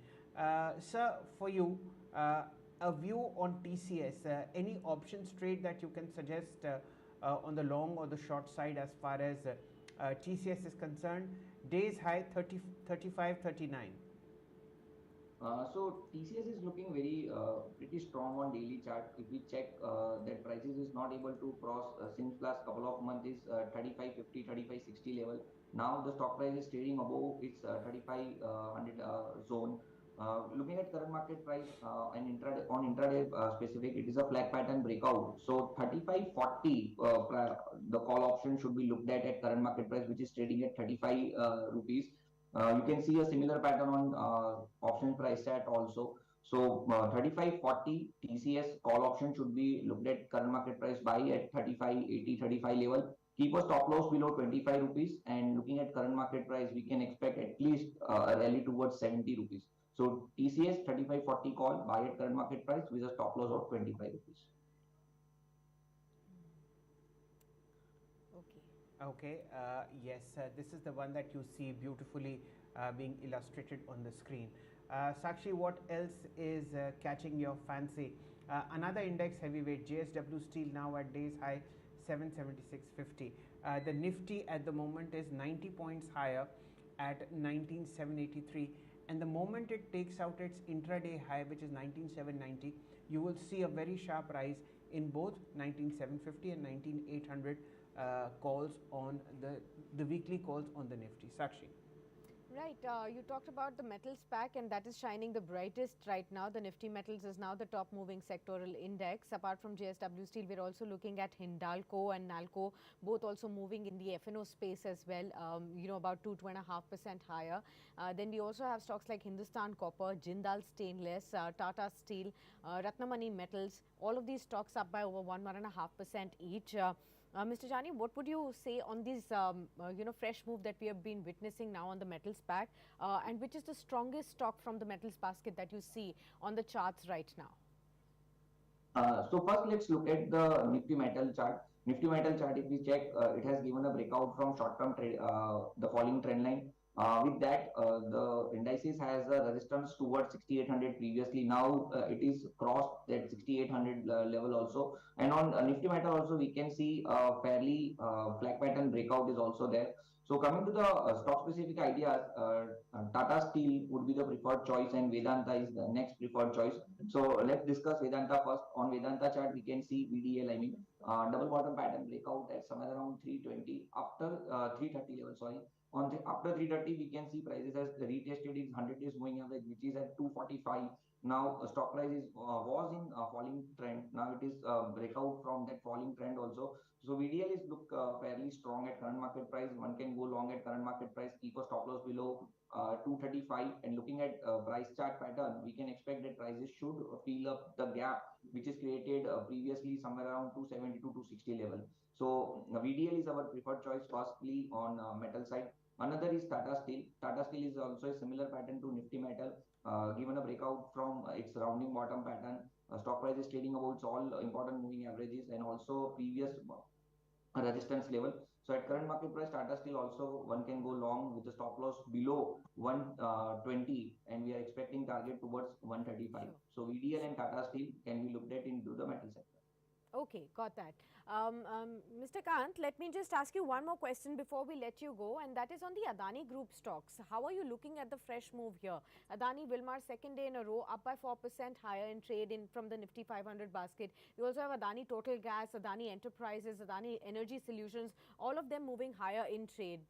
Speaker 2: Sir, for you, a view on TCS, any options trade that you can suggest on the long or the short side as far as TCS is concerned? Days high 35 39.
Speaker 4: So TCS is looking very pretty strong on daily chart. If we check that prices is not able to cross since last couple of months is 3550, 3560 level. Now the stock price is trading above its 3500 zone. Looking at current market price and intraday on intraday specific, it is a flag pattern breakout. So 3540 the call option should be looked at current market price, which is trading at 35 rupees. You can see a similar pattern on option price chart also. So 3540 TCS call option should be looked at current market price buy at 3580, 35 level. Keep a stop loss below 25 rupees, and looking at current market price, we can expect at least a rally towards 70 rupees. So TCS 3540 call buy at current market price with a stop loss of 25 rupees.
Speaker 1: Okay.
Speaker 2: Okay, yes, this is the one that you see beautifully being illustrated on the screen. Sakshi, what else is catching your fancy? Another index heavyweight, JSW Steel, now at days high 776.50. The Nifty at the moment is 90 points higher at 19783, and the moment it takes out its intraday high, which is 19790, you will see a very sharp rise in both 19750 and 19800 calls on the weekly calls on the Nifty. Sakshi.
Speaker 1: Right, you talked about the metals pack, and that is shining the brightest right now. The Nifty Metals is now the top moving sectoral index. Apart from JSW Steel, we're also looking at Hindalco and Nalco, both also moving in the F&O space as well, about 2.5% higher. Then we also have stocks like Hindustan Copper, Jindal Stainless, Tata Steel, Ratnamani Metals. All of these stocks up by over 1.5% each. Mr. Jani, what would you say on this, fresh move that we have been witnessing now on the metals pack, and which is the strongest stock from the metals basket that you see on the charts right now?
Speaker 4: So first, let's look at the Nifty Metal chart. Nifty Metal chart, if we check, it has given a breakout from short-term trade, the falling trend line. With that, the indices has a resistance towards 6800 previously. Now it is crossed that 6800 level also. And on Nifty Metal also, we can see a fairly flag pattern breakout is also there. So coming to the stock specific ideas, Tata Steel would be the preferred choice, and Vedanta is the next preferred choice. So let's discuss Vedanta first. On Vedanta chart, we can see VDL, double bottom pattern breakout at somewhere around 320 after 330 level. Sorry, after 330, we can see prices as retested its 100 days moving average, which is at 245. Now stock price is was in falling trend. Now it is breakout from that falling trend also. So VDL is look fairly strong at current market price. One can go long at current market price, keep a stop loss below 235. And looking at price chart pattern, we can expect that prices should fill up the gap which is created previously somewhere around 270 to 260 level. So VDL is our preferred choice firstly on metal side. Another is Tata Steel. Tata Steel is also a similar pattern to Nifty Metal. Given a breakout from its rounding bottom pattern, stock price is trading about all important moving averages and also previous resistance level. So at current market price, Tata Steel also one can go long with the stop loss below 120, and we are expecting target towards 135.
Speaker 1: Sure.
Speaker 4: So VDL and Tata Steel can be looked at into the metal sector.
Speaker 1: Okay, got that. Mr. Kant, let me just ask you one more question before we let you go, and that is on the Adani Group stocks. How are you looking at the fresh move here? Adani Wilmar, second day in a row, up by 4% higher in trade from the Nifty 500 basket. You also have Adani Total Gas, Adani Enterprises, Adani Energy Solutions, all of them moving higher in trade.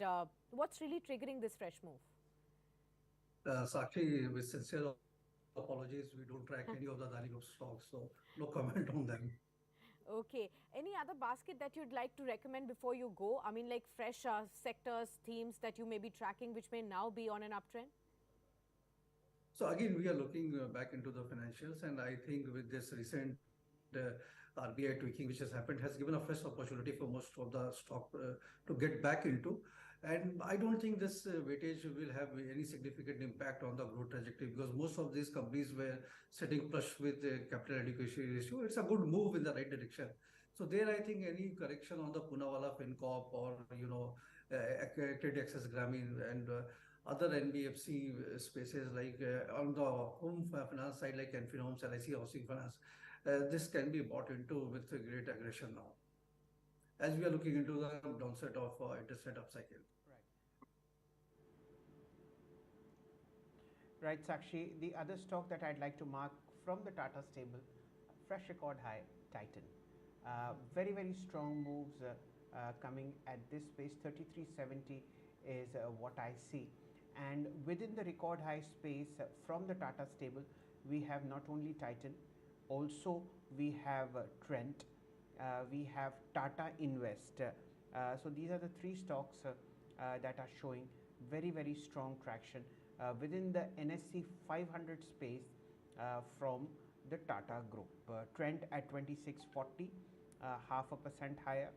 Speaker 1: What's really triggering this fresh move?
Speaker 3: Sakshi, with sincere apologies. We don't track any of the Adani Group stocks, so no comment on them.
Speaker 1: Okay. Any other basket that you'd like to recommend before you go? I mean, like fresh sectors, themes that you may be tracking, which may now be on an uptrend?
Speaker 3: So again, we are looking back into the financials, and I think with this recent RBI tweaking which has happened, has given a fresh opportunity for most of the stock to get back into. And I don't think this weightage will have any significant impact on the growth trajectory because most of these companies were sitting flush with capital adequacy ratio. It's a good move in the right direction. So there, I think any correction on the Poonawalla FinCorp or Credit Access Grameen and other NBFC spaces like on the home finance side like Enfield Homes, LIC Housing Finance, this can be bought into with great aggression now as we are looking into the downset of interest rate upcycle.
Speaker 2: Right. Right, Sakshi. The other stock that I'd like to mark from the Tata stable, fresh record high, Titan. Very, very strong moves coming at this space. 3370 is what I see. And within the record high space from the Tata stable, we have not only Titan, also we have Trent, we have Tata Invest. So these are the three stocks that are showing very, very strong traction within the NSE 500 space from the Tata Group. Trent at 2640, half a percent higher.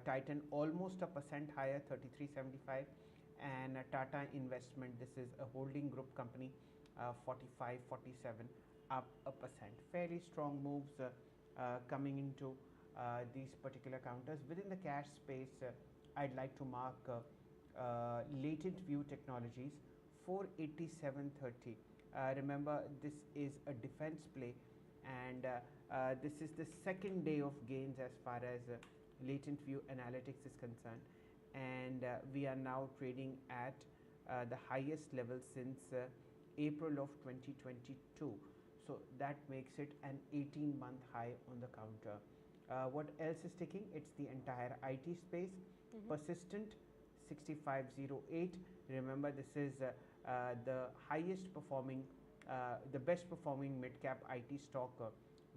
Speaker 2: Titan almost a percent higher, 3375. And Tata Investment, this is a holding group company, 4547, up a percent. Fairly strong moves coming into these particular counters. Within the cash space, I'd like to mark Latent View Technologies, 487.30. Remember, this is a defense play, and this is the second day of gains as far as Latent View Analytics is concerned, and we are now trading at the highest level since April of 2022. So that makes it an 18-month high on the counter. What else is ticking? It's the entire IT space. Persistent 6508. Remember, this is the highest performing, the best performing mid cap IT stock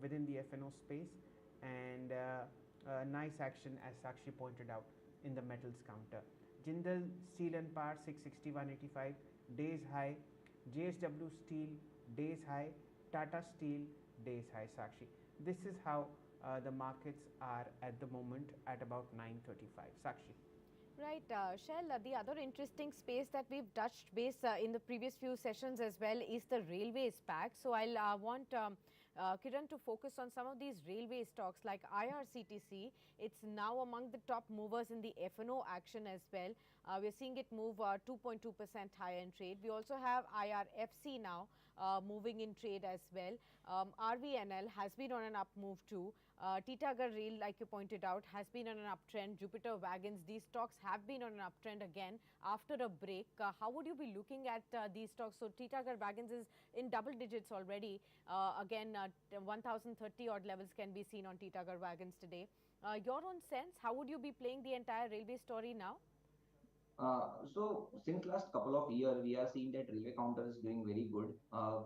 Speaker 2: within the FNO space, and nice action as Sakshi pointed out in the metals counter. Jindal Steel and Power 661.85, days high. JSW Steel, days high. Tata Steel, days high. Sakshi, this is how the markets are at the moment at about 9:35. Sakshi.
Speaker 1: Right, Shail, the other interesting space that we've touched base in the previous few sessions as well is the railways pack. So I'll want Kiran to focus on some of these railway stocks like IRCTC. It's now among the top movers in the FNO action as well. We're seeing it move 2.2% higher in trade. We also have IRFC now moving in trade as well. RVNL has been on an up move too. Titagar Rail, like you pointed out, has been on an uptrend. Jupiter Wagons, these stocks have been on an uptrend again after a break. How would you be looking at these stocks? So Titagar Wagons is in double digits already. Again, 1030 odd levels can be seen on Titagar Wagons today. Your own sense, how would you be playing the entire railway story now?
Speaker 4: So since last couple of years, we are seeing that railway counter is doing very good.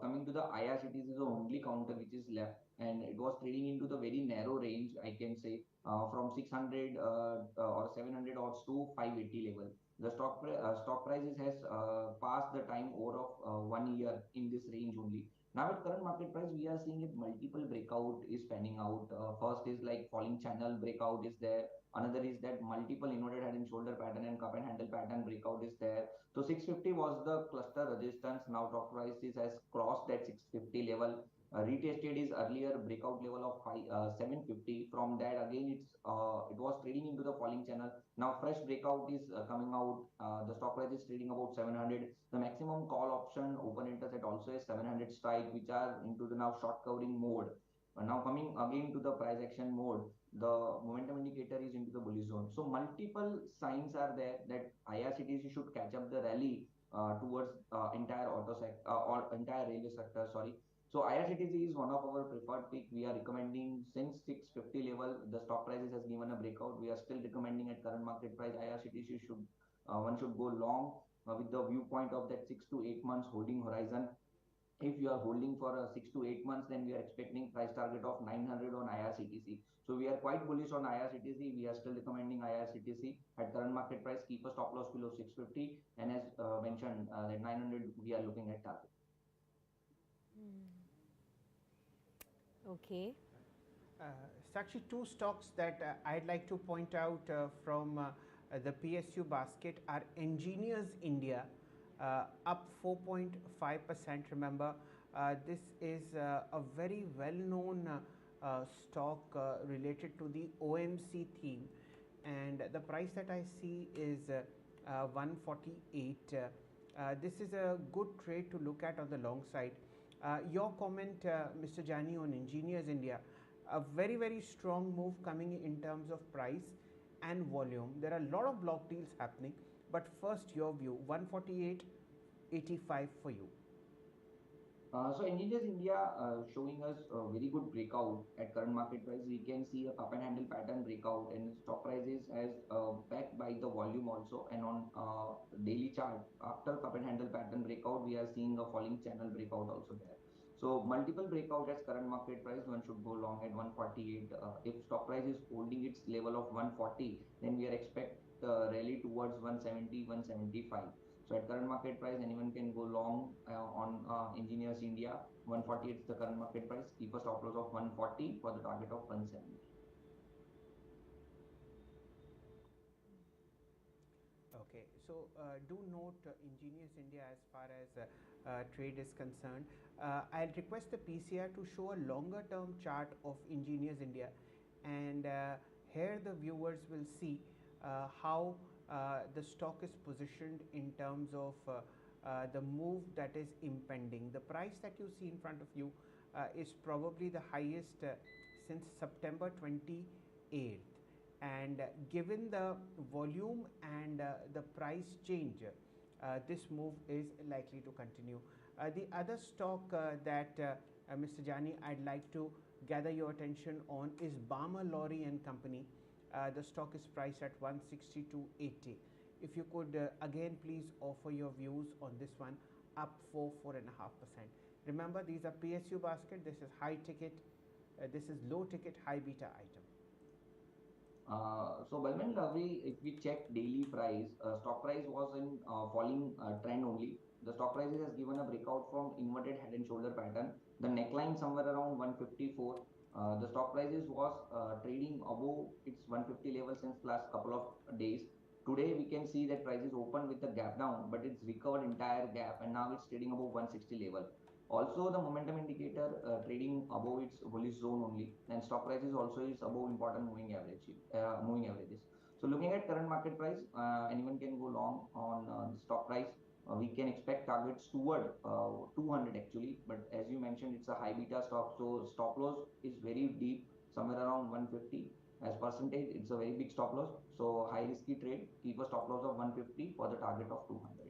Speaker 4: Coming to the IRCTC is the only counter which is left, and it was trading into the very narrow range, I can say, from 600 or 700 odds to 580 level. The stock prices has passed the time over of 1 year in this range only. Now at current market price, we are seeing it multiple breakout is panning out. First is like falling channel breakout is there. Another is that multiple inverted head and shoulder pattern and cup and handle pattern breakout is there. So 650 was the cluster resistance. Now stock prices has crossed that 650 level. Retested is earlier breakout level of 750. From that again it was trading into the falling channel. Now fresh breakout is coming out. The stock price is trading about 700. The maximum call option open interest also is 700 strike, which are into the now short covering mode. Now coming again to the price action mode, the momentum indicator is into the bullish zone. So multiple signs are there that IRCTC should catch up the rally towards entire auto sector or entire railway sector. Sorry. So IRCTC is one of our preferred pick. We are recommending since 650 level, the stock prices has given a breakout. We are still recommending at current market price IRCTC should one should go long with the viewpoint of that 6 to 8 months holding horizon. If you are holding for 6 to 8 months, then we are expecting price target of 900 on IRCTC. So we are quite bullish on IRCTC. We are still recommending IRCTC at current market price. Keep a stop loss below 650, and as mentioned, that 900 we are looking at target.
Speaker 1: Okay.
Speaker 2: Uh, Sakshi, two stocks that I'd like to point out from the PSU basket are Engineers India, up 4.5%. Remember, this is a very well known stock related to the OMC theme, and the price that I see is 148. This is a good trade to look at on the long side. Your comment, Mr. Jani, on Engineers India, a very, very strong move coming in terms of price and volume. There are a lot of block deals happening, but first, your view, 148.85 for you.
Speaker 4: So Engineers India showing us a very good breakout at current market price. We can see a cup and handle pattern breakout, and stock prices as backed by the volume also. And on daily chart, after cup and handle pattern breakout, we are seeing a falling channel breakout also there. So multiple breakout at current market price. One should go long at 148. If stock price is holding its level of 140, then we are expect rally towards 170, 175. So at current market price, anyone can go long on Engineers India. 148 is the current market price. Keep a stop loss of 140 for the target of 170.
Speaker 2: Okay, so do note Engineers India as far as trade is concerned. I'll request the PCR to show a longer term chart of Engineers India, and here the viewers will see how the stock is positioned in terms of the move that is impending. The price that you see in front of you is probably the highest since September 28th, and given the volume and the price change, this move is likely to continue. The other stock that Mr. Jani, I'd like to gather your attention on is Bama Lorry and Company. The stock is priced at 162.80. If you could again please offer your views on this one, up 4.5%. Remember, these are PSU basket. This is high ticket. This is low ticket, high beta item.
Speaker 4: So Balmain Lovely, if we check daily price, stock price was in falling trend only. The stock price has given a breakout from inverted head and shoulder pattern. The neckline somewhere around 154. The stock prices was trading above its 150 level since last couple of days. Today we can see that price is open with the gap down, but it's recovered entire gap, and now it's trading above 160 level. Also, the momentum indicator trading above its bullish zone only, and stock prices also is above important moving averages. So, looking at current market price, anyone can go long on the stock price. We can expect targets toward 200 actually, but as you mentioned, it's a high beta stock, so stop loss is very deep, somewhere around 150. As percentage, it's a very big stop loss. So, high risky trade. Keep a stop loss of 150 for the target of 200.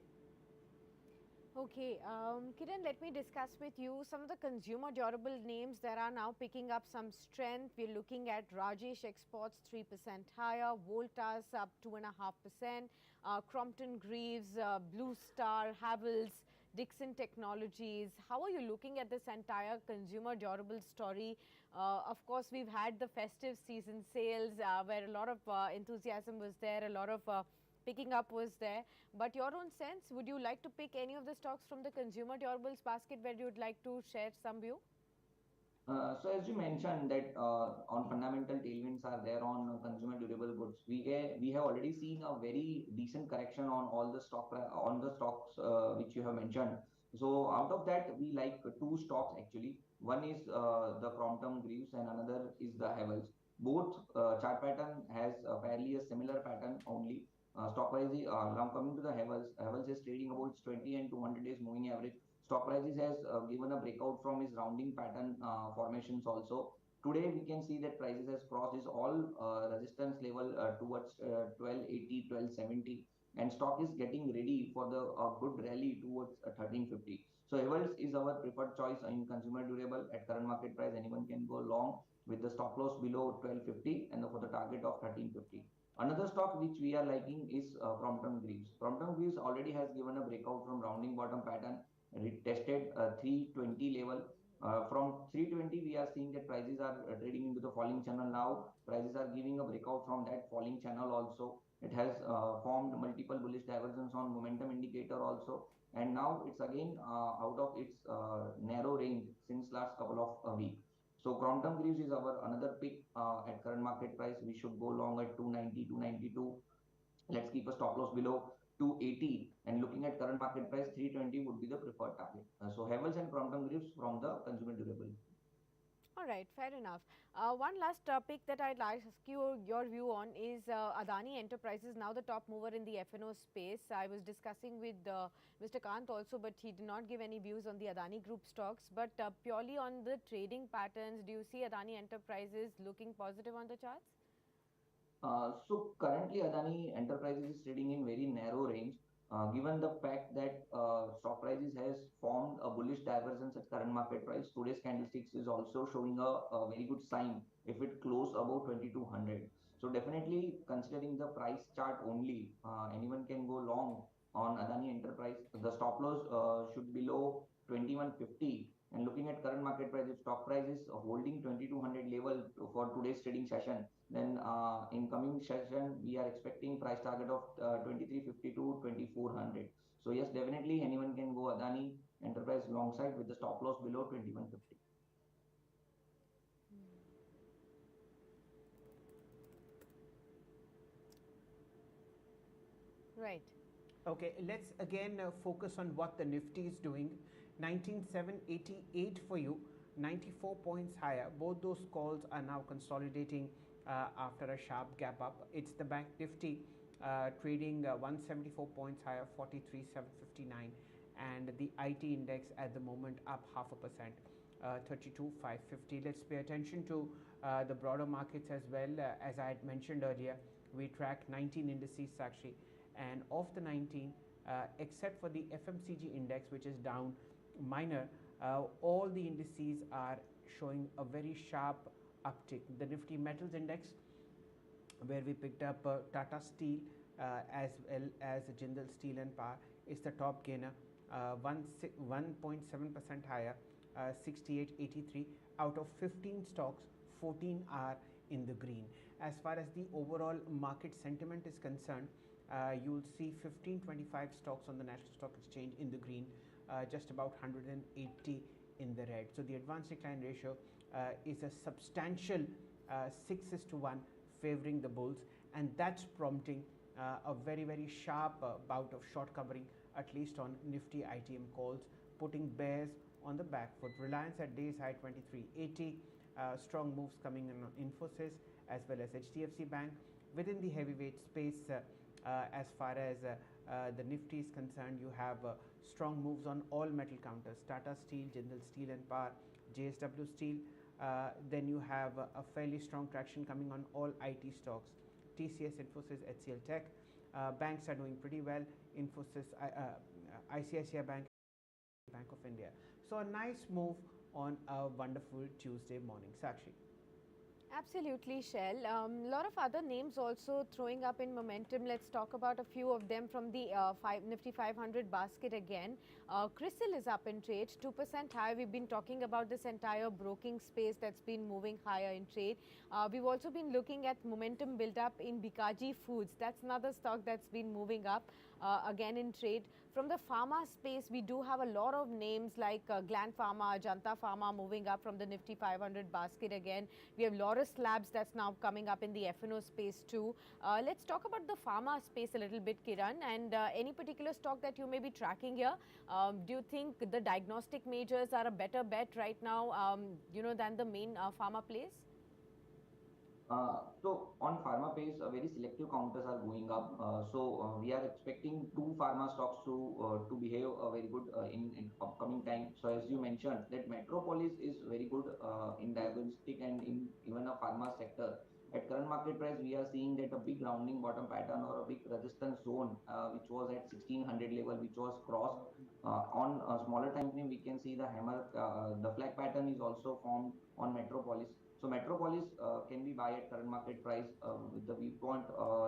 Speaker 1: Okay, Kiran, let me discuss with you some of the consumer durable names that are now picking up some strength. We're looking at Rajesh Exports 3% higher, Voltas up 2.5%, Crompton Greaves, Blue Star, Havells, Dixon Technologies. How are you looking at this entire consumer durable story? Of course, we've had the festive season sales where a lot of enthusiasm was there, a lot of picking up was there. But your own sense, would you like to pick any of the stocks from the consumer durables basket where you would like to share some view?
Speaker 4: So as you mentioned that on fundamental tailwinds are there on consumer durable goods, we have already seen a very decent correction on all the on the stocks which you have mentioned. So out of that, we like two stocks actually. One is the Crompton Greaves and another is the Havells. Both chart pattern has fairly a similar pattern only. Stock price now coming to the Havells. Havells is trading about its 20 and 200 days moving average. Stock prices has given a breakout from its rounding pattern formations also. Today we can see that prices has crossed is all resistance level towards 1280, 1270, and stock is getting ready for the good rally towards 1350. So Everest is our preferred choice in consumer durable at current market price. Anyone can go long with the stop loss below 1250 and for the target of 1350. Another stock which we are liking is Crompton Greaves. Crompton Greaves already has given a breakout from rounding bottom pattern, tested 320 level. From 320, we are seeing that prices are trading into the falling channel now. Prices are giving a breakout from that falling channel also. It has formed multiple bullish divergence on momentum indicator also. And now it's again out of its narrow range since last couple of weeks. So quantum greaves is our another pick at current market price. We should go long at 290, 292. Let's keep a stop loss below 280, and looking at current market price 320 would be the preferred target. So Havels and quantum greaves from the consumer durable.
Speaker 1: All right, fair enough. One last topic that I'd like to ask you your view on is Adani Enterprises, now the top mover in the F&O space. I was discussing with Mr. Kant also, but he did not give any views on the Adani Group stocks. But purely on the trading patterns, do you see Adani Enterprises looking positive on the charts?
Speaker 4: So currently, Adani Enterprises is trading in very narrow range. Given the fact that stock prices has formed a bullish divergence at current market price, today's candlesticks is also showing a very good sign if it close above 2200. So definitely considering the price chart only, anyone can go long on Adani Enterprise. The stop loss should below 2150. And looking at current market price, if stock price is holding 2200 level for today's trading session, then in coming session, we are expecting price target of 2350 to 2400. So yes, definitely anyone can go Adani Enterprise long side with the stop loss below 2150.
Speaker 1: Right.
Speaker 2: Okay, let's again focus on what the Nifty is doing. 19,788 for you, 94 points higher. Both those calls are now consolidating after a sharp gap up. It's the Bank Nifty trading 174 points higher, 43,759, and the IT index at the moment up 0.5%. 32,550. Let's pay attention to the broader markets as well. As I had mentioned earlier, we track 19 indices, Sakshi, and of the 19, except for the FMCG index, which is down minor, all the indices are showing a very sharp uptick. The Nifty Metals Index, where we picked up Tata Steel as well as Jindal Steel and Power, is the top gainer, 1.7% higher, 68.83. Out of 15 stocks, 14 are in the green. As far as the overall market sentiment is concerned, you'll see 1525 stocks on the National Stock Exchange in the green, just about 180 in the red. So the advance decline ratio is a substantial 6:1 favoring the bulls, and that's prompting a very sharp bout of short covering, at least on Nifty ITM calls, putting bears on the back foot. Reliance at day's high 2380. Strong moves coming in on Infosys as well as HDFC Bank. Within the heavyweight space, as far as the Nifty is concerned, you have strong moves on all metal counters: Tata Steel, Jindal Steel and Power, JSW Steel. Then you have a fairly strong traction coming on all IT stocks: TCS, Infosys, HCL Tech. Banks are doing pretty well: Infosys, ICICI Bank, Bank of India. So a nice move on a wonderful Tuesday morning, Sakshi.
Speaker 1: Absolutely, Shell. Lot of other names also throwing up in momentum. Let's talk about a few of them from the Nifty 500 basket again. Crystal is up in trade, 2% higher. We've been talking about this entire broking space that's been moving higher in trade. We've also been looking at momentum build up in Bikaji Foods. That's another stock that's been moving up again in trade. From the pharma space, we do have a lot of names like Gland Pharma, Ajanta Pharma moving up from the Nifty 500 basket again. We have Laurus Labs that's now coming up in the F&O space too. Let's talk about the pharma space a little bit, Kiran, and any particular stock that you may be tracking here. Do you think the diagnostic majors are a better bet right now, than the main pharma plays?
Speaker 4: So on pharma pace, very selective counters are going up. We are expecting two pharma stocks to behave very good in upcoming time. So as you mentioned, that Metropolis is very good in diagnostic and in even a pharma sector. At current market price, we are seeing that a big rounding bottom pattern or a big resistance zone, which was at 1600 level, which was crossed. On a smaller time frame, we can see the hammer, the flag pattern is also formed on Metropolis. So Metropolis can be buy at current market price with the viewpoint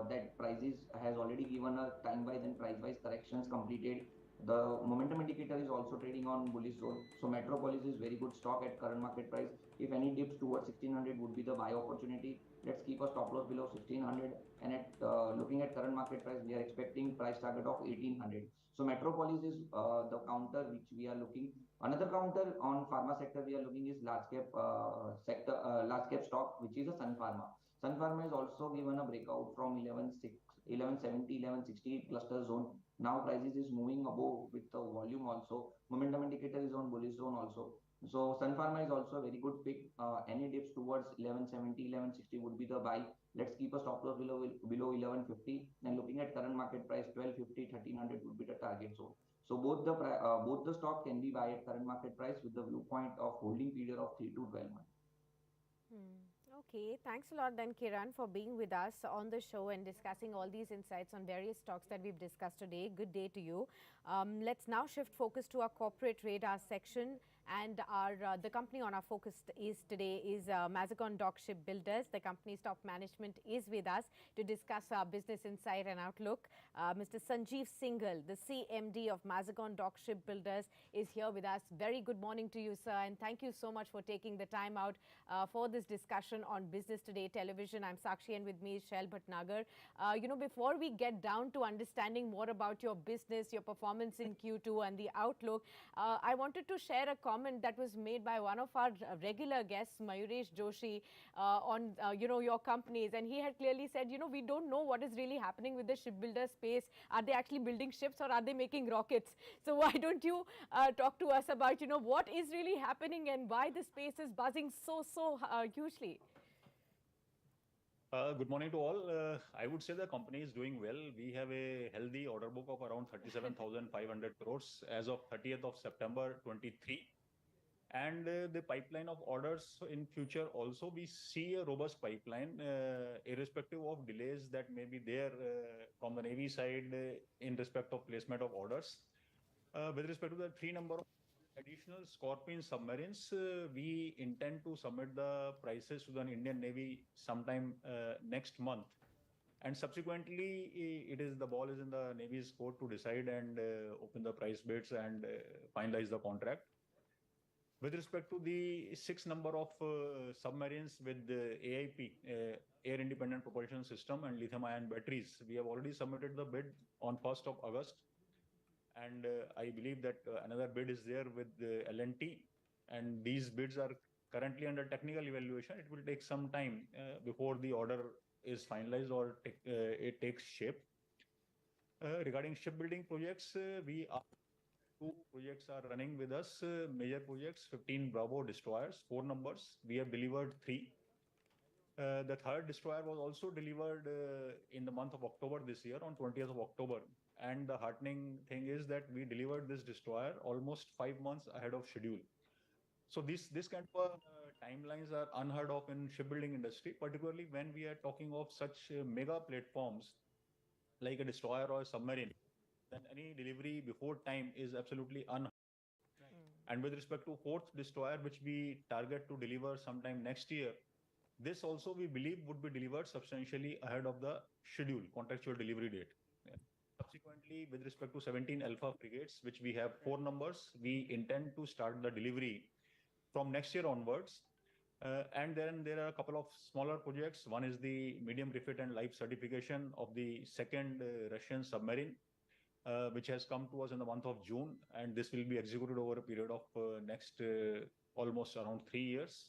Speaker 4: that prices has already given a time-wise and price-wise corrections completed The momentum indicator is also trading on bullish zone. So Metropolis is very good stock at current market price. If any dips towards 1600 would be the buy opportunity. Let's keep a stop loss below 1600. And at looking at current market price, we are expecting price target of 1800. So Metropolis is the counter which we are looking. Another counter on pharma sector we are looking is large cap stock, which is a Sun Pharma. Sun Pharma is also given a breakout from 1170, 1168 cluster zone. Now prices is moving above with the volume also. Momentum indicator is on bullish zone also. So Sun Pharma is also a very good pick. Any dips towards 1170, 1160 would be the buy. Let's keep a stop loss below 1150. And looking at current market price, 1250, 1300 would be the target zone. So both the stock can be buy at current market price with the viewpoint of holding period of 3 to 12 months.
Speaker 1: Okay, thanks a lot then Kiran for being with us on the show and discussing all these insights on various stocks that we've discussed today. Good day to you. Let's now shift focus to our corporate radar section, and our the company on our focus is today is Mazagon Dock Shipbuilders. The company's top management is with us to discuss our business insight and outlook. Mr. Sanjeev Singhal, the CMD of Mazagon Dock Shipbuilders, is here with us. Very good morning to you, sir, and thank you so much for taking the time out for this discussion on Business Today Television. I'm Sakshi, and with me is Shail Bhatnagar. Before we get down to understanding more about your business, your performance in Q2 and the outlook, I wanted to share a comment that was made by one of our regular guests, Mayuresh Joshi, on your companies, and he had clearly said, we don't know what is really happening with the shipbuilder space. Are they actually building ships or are they making rockets? So why don't you talk to us about what is really happening and why the space is buzzing so hugely?
Speaker 5: Good morning to all. I would say the company is doing well. We have a healthy order book of around 37,500 crores as of 30th of September 23. And the pipeline of orders in future also, we see a robust pipeline, irrespective of delays that may be there from the Navy side in respect of placement of orders. With respect to the three number of additional Scorpion submarines, we intend to submit the prices to the Indian Navy sometime next month. And subsequently, the ball is in the Navy's court to decide and open the price bids and finalize the contract. With respect to the six number of submarines with the AIP, Air Independent Propulsion System, and lithium-ion batteries, we have already submitted the bid on 1st of August. And I believe that another bid is there with L&T, and these bids are currently under technical evaluation. It will take some time before the order is finalized or it takes shape. Regarding shipbuilding projects, two projects are running with us, major projects, 15 Bravo destroyers, 4 numbers. We have delivered 3. The third destroyer was also delivered in the month of October this year, on 20th of October. And the heartening thing is that we delivered this destroyer almost 5 months ahead of schedule. So this kind of timelines are unheard of in shipbuilding industry, particularly when we are talking of such mega platforms like a destroyer or a submarine. Then any delivery before time is absolutely unheard. And with respect to fourth destroyer, which we target to deliver sometime next year, this also we believe would be delivered substantially ahead of the schedule, contractual delivery date. Subsequently, with respect to 17 Alpha frigates, which we have 4 numbers, we intend to start the delivery from next year onwards. And then there are a couple of smaller projects. One is the medium refit and life certification of the second Russian submarine, which has come to us in the month of June, and this will be executed over a period of next almost around 3 years.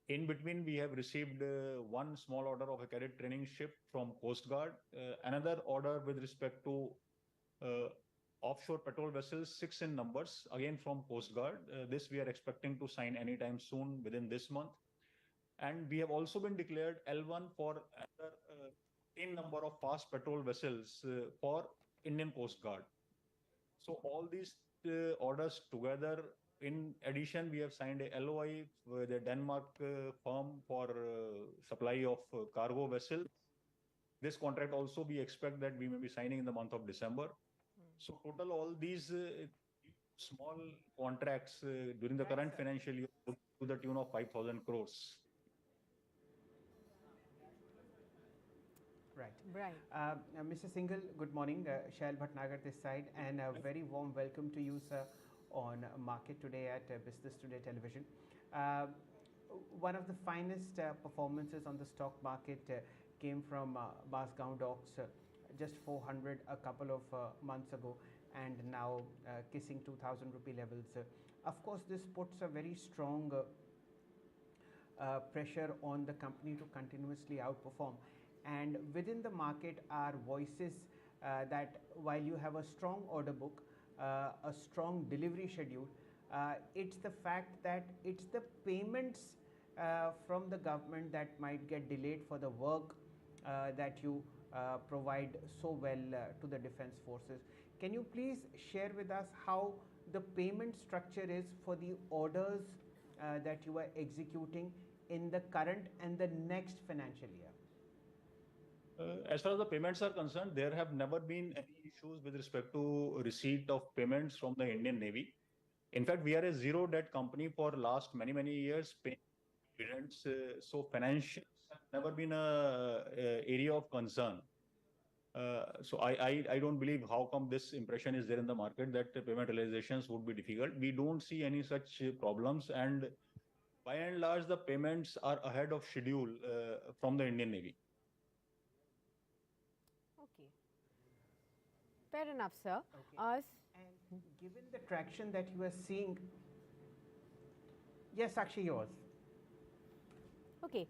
Speaker 5: In between, we have received one small order of a cadet training ship from Coast Guard, another order with respect to offshore patrol vessels, 6 in numbers, again from Coast Guard. This we are expecting to sign anytime soon within this month. And we have also been declared L1 for another in number of fast patrol vessels for Indian Coast Guard. So all these orders together, in addition, we have signed a LOI with a Denmark firm for supply of cargo vessels. This contract also we expect that we may be signing in the month of December. So total all these small contracts during the current financial year to the tune of 5,000 crores.
Speaker 2: Right.
Speaker 1: Right.
Speaker 2: Mr. Singhal, good morning. Shail Bhatnagar this side, and a very warm welcome to you, sir, on Market Today at Business Today Television. Uh, One of the finest performances on the stock market came from Basgaon Docks, just 400 a couple of months ago, and now kissing 2000 rupee levels. Of course, this puts a very strong pressure on the company to continuously outperform. And within the market are voices that while you have a strong order book, a strong delivery schedule, it's the fact that it's the payments from the government that might get delayed for the work that you provide so well to the defense forces. Can you please share with us how the payment structure is for the orders that you are executing in the current and the next financial year?
Speaker 5: As far as the payments are concerned, there have never been any issues with respect to receipt of payments from the Indian Navy. In fact, we are a zero debt company for last many years, paying dividends. So financials have never been a area of concern. So I don't believe how come this impression is there in the market that payment realizations would be difficult. We don't see any such problems, and by and large, the payments are ahead of schedule from the Indian Navy.
Speaker 1: Okay. Fair enough, sir.
Speaker 2: Okay. And given the traction that you are seeing, yes, Sakshi, yours.
Speaker 1: Okay.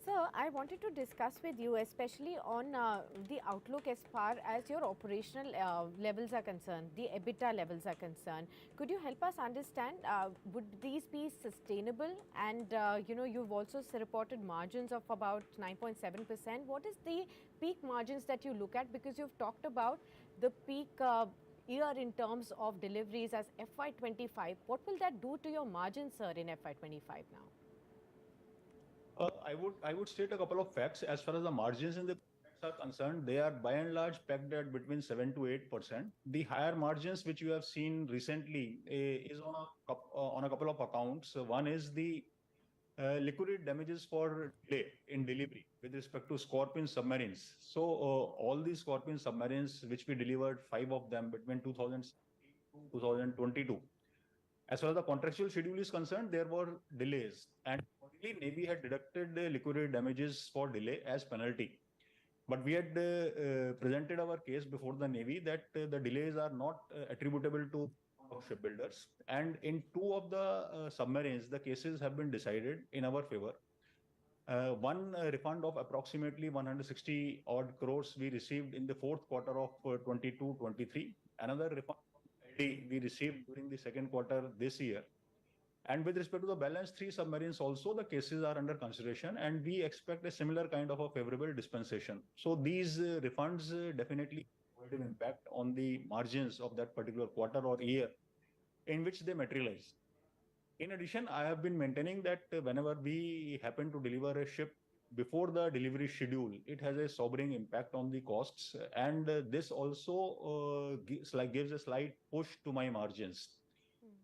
Speaker 1: Sir, I wanted to discuss with you, especially on the outlook as far as your operational levels are concerned, the EBITDA levels are concerned. Could you help us understand, would these be sustainable? And, you've also reported margins of about 9.7%. What is the peak margins that you look at? Because you've talked about the peak year in terms of deliveries as FY25. What will that do to your margins, sir, in FY25 now?
Speaker 5: I would state a couple of facts. As far as the margins in the contracts are concerned, they are by and large pegged at between 7 to 8%. The higher margins which you have seen recently is on a couple of accounts. One is the liquidated damages for delay in delivery with respect to Scorpion submarines. So all these Scorpion submarines which we delivered, 5 of them between 2016 to 2022. As far as the contractual schedule is concerned, there were delays, and accordingly, Navy had deducted the liquidated damages for delay as penalty. But we had presented our case before the Navy that the delays are not attributable to shipbuilders. And in 2 of the submarines, the cases have been decided in our favor. One refund of approximately 160 odd crores we received in the fourth quarter of 22-23. Another refund we received during the second quarter this year. And with respect to the balance 3 submarines also, the cases are under consideration, and we expect a similar kind of a favorable dispensation. So these refunds definitely have an impact on the margins of that particular quarter or year in which they materialize. In addition, I have been maintaining that whenever we happen to deliver a ship before the delivery schedule, it has a sobering impact on the costs, and this also gives a slight push to my margins.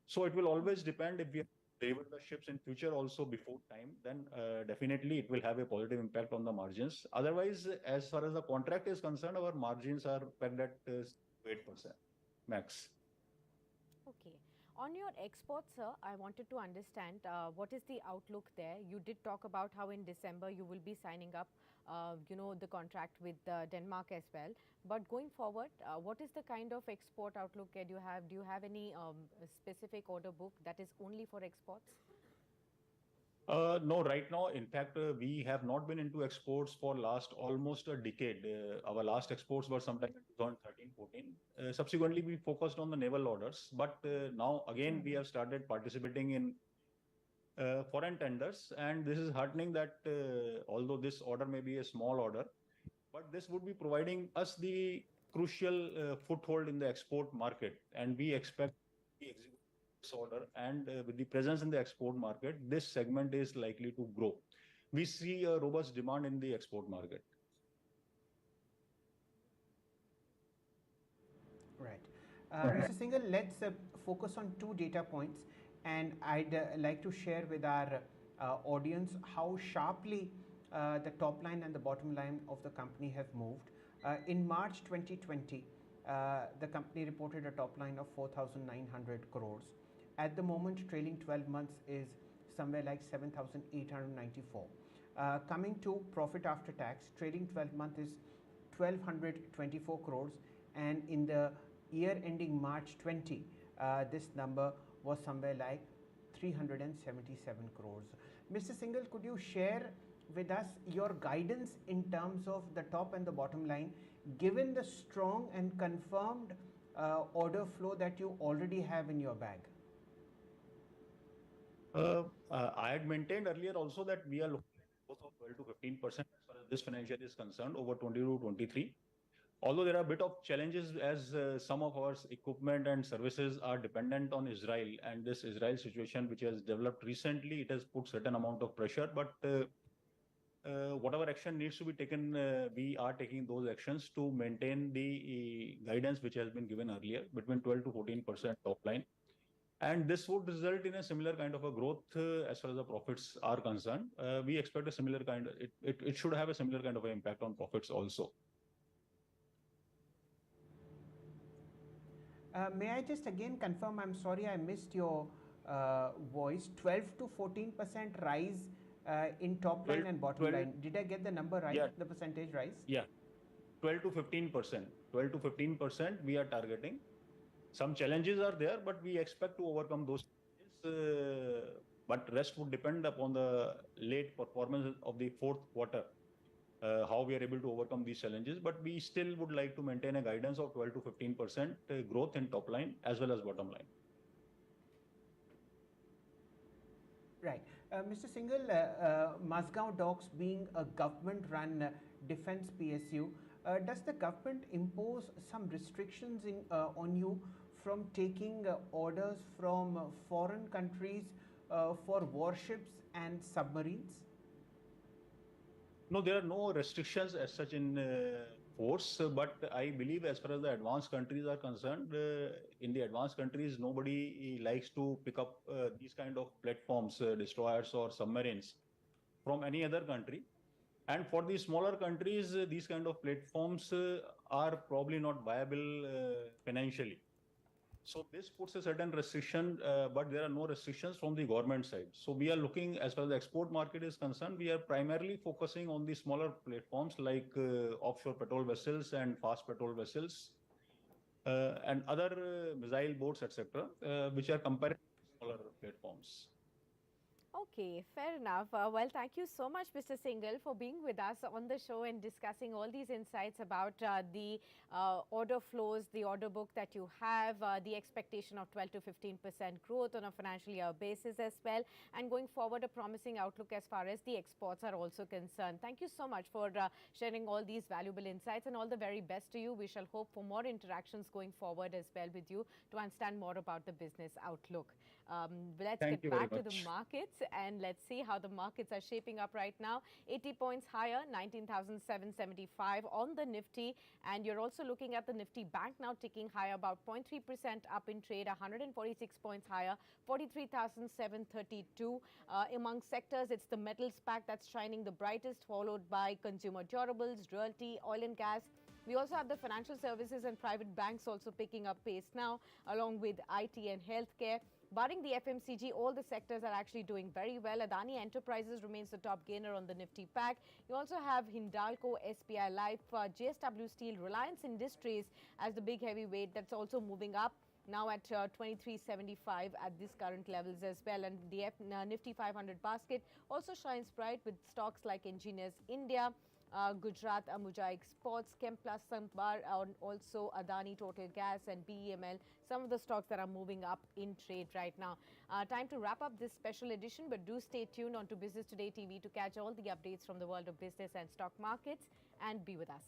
Speaker 5: So it will always depend. If we deliver the ships in future also before time, then definitely it will have a positive impact on the margins. Otherwise, as far as the contract is concerned, our margins are pegged at 8% max.
Speaker 1: Okay. On your exports, sir, I wanted to understand what is the outlook there. You did talk about how in December you will be signing up, the contract with Denmark as well. But going forward, what is the kind of export outlook that you have? Do you have any specific order book that is only for exports?
Speaker 5: No, right now, in fact, we have not been into exports for last almost a decade. Our last exports were sometime in 2013-14. Subsequently, we focused on the naval orders, but now again we have started participating in foreign tenders, and this is heartening that although this order may be a small order, but this would be providing us the crucial foothold in the export market, and we expect the execution order, and with the presence in the export market, this segment is likely to grow. We see a robust demand in the export market.
Speaker 2: Right. Mr. Singhal, let's focus on 2 data points, and I'd like to share with our audience how sharply the top line and the bottom line of the company have moved. In March 2020, the company reported a top line of 4,900 crores. At the moment, trailing 12 months is somewhere like 7,894. Coming to profit after tax, trailing 12 month is 1,224 crores, and in the year ending March 20, this number was somewhere like 377 crores. Mr. Singhal, could you share with us your guidance in terms of the top and the bottom line, given the strong and confirmed order flow that you already have in your bag?
Speaker 5: I had maintained earlier also that we are looking at growth of 12 to 15% as far as this financial is concerned over 22 to 23. Although there are a bit of challenges as some of our equipment and services are dependent on Israel, and this Israel situation which has developed recently, it has put certain amount of pressure, but whatever action needs to be taken, we are taking those actions to maintain the guidance which has been given earlier between 12 to 14% top line. And this would result in a similar kind of a growth as far as the profits are concerned. We expect a similar kind, it should have a similar kind of an impact on profits also.
Speaker 2: May I just again confirm, I'm sorry I missed your voice, 12 to 14% rise in top line and bottom line. Did I get the number right,
Speaker 5: yeah,
Speaker 2: the percentage rise?
Speaker 5: Yeah, 12 to 15%. 12 to 15% we are targeting. Some challenges are there, but we expect to overcome those challenges. But rest would depend upon the late performance of the fourth quarter, how we are able to overcome these challenges. But we still would like to maintain a guidance of 12 to 15% growth in top line as well as bottom line.
Speaker 2: Right. Mr. Singhal, Mazgaon Docks being a government-run defense PSU, does the government impose some restrictions on you from taking orders from foreign countries for warships and submarines?
Speaker 5: No, there are no restrictions as such in force, but I believe as far as the advanced countries are concerned, in the advanced countries, nobody likes to pick up these kind of platforms, destroyers or submarines from any other country. And for the smaller countries, these kind of platforms are probably not viable financially. So this puts a certain restriction, but there are no restrictions from the government side. So we are looking, as far as the export market is concerned, we are primarily focusing on the smaller platforms like offshore patrol vessels and fast patrol vessels and other missile boats, etc., which are comparatively smaller platforms.
Speaker 1: Okay, fair enough. Well, thank you so much, Mr. Singhal, for being with us on the show and discussing all these insights about the order flows, the order book that you have, the expectation of 12 to 15% growth on a financial year basis as well, and going forward, a promising outlook as far as the exports are also concerned. Thank you so much for sharing all these valuable insights, and all the very best to you. We shall hope for more interactions going forward as well with you to understand more about the business outlook. Let's get back to the markets and let's see how the markets are shaping up right now. 80 points higher, 19,775 on the Nifty, and you're also looking at the Nifty Bank now ticking higher, about 0.3% up in trade, 146 points higher, 43,732. Among sectors, it's the metals pack that's shining the brightest, followed by consumer durables, realty, oil and gas. We also have the financial services and private banks also picking up pace now, along with IT and healthcare. Barring the FMCG, all the sectors are actually doing very well. Adani Enterprises remains the top gainer on the Nifty pack. You also have Hindalco, SBI Life, JSW Steel, Reliance Industries as the big heavyweight that's also moving up, now at 2375 at this current levels as well. And the Nifty 500 basket also shines bright with stocks like Engineers India, Gujarat Ambuja Exports, Chemplast Sambar, and also Adani Total Gas and BEML, some of the stocks that are moving up in trade right now. Time to wrap up this special edition, but do stay tuned on to Business Today TV to catch all the updates from the world of business and stock markets, and be with us.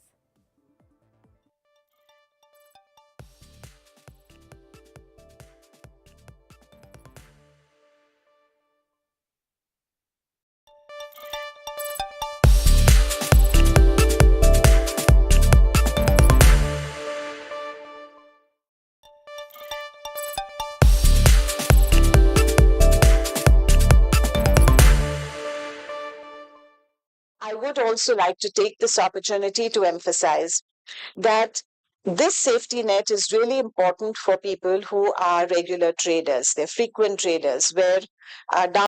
Speaker 6: I would also like to take this opportunity to emphasize that this safety net is really important for people who are regular traders, they're frequent traders, where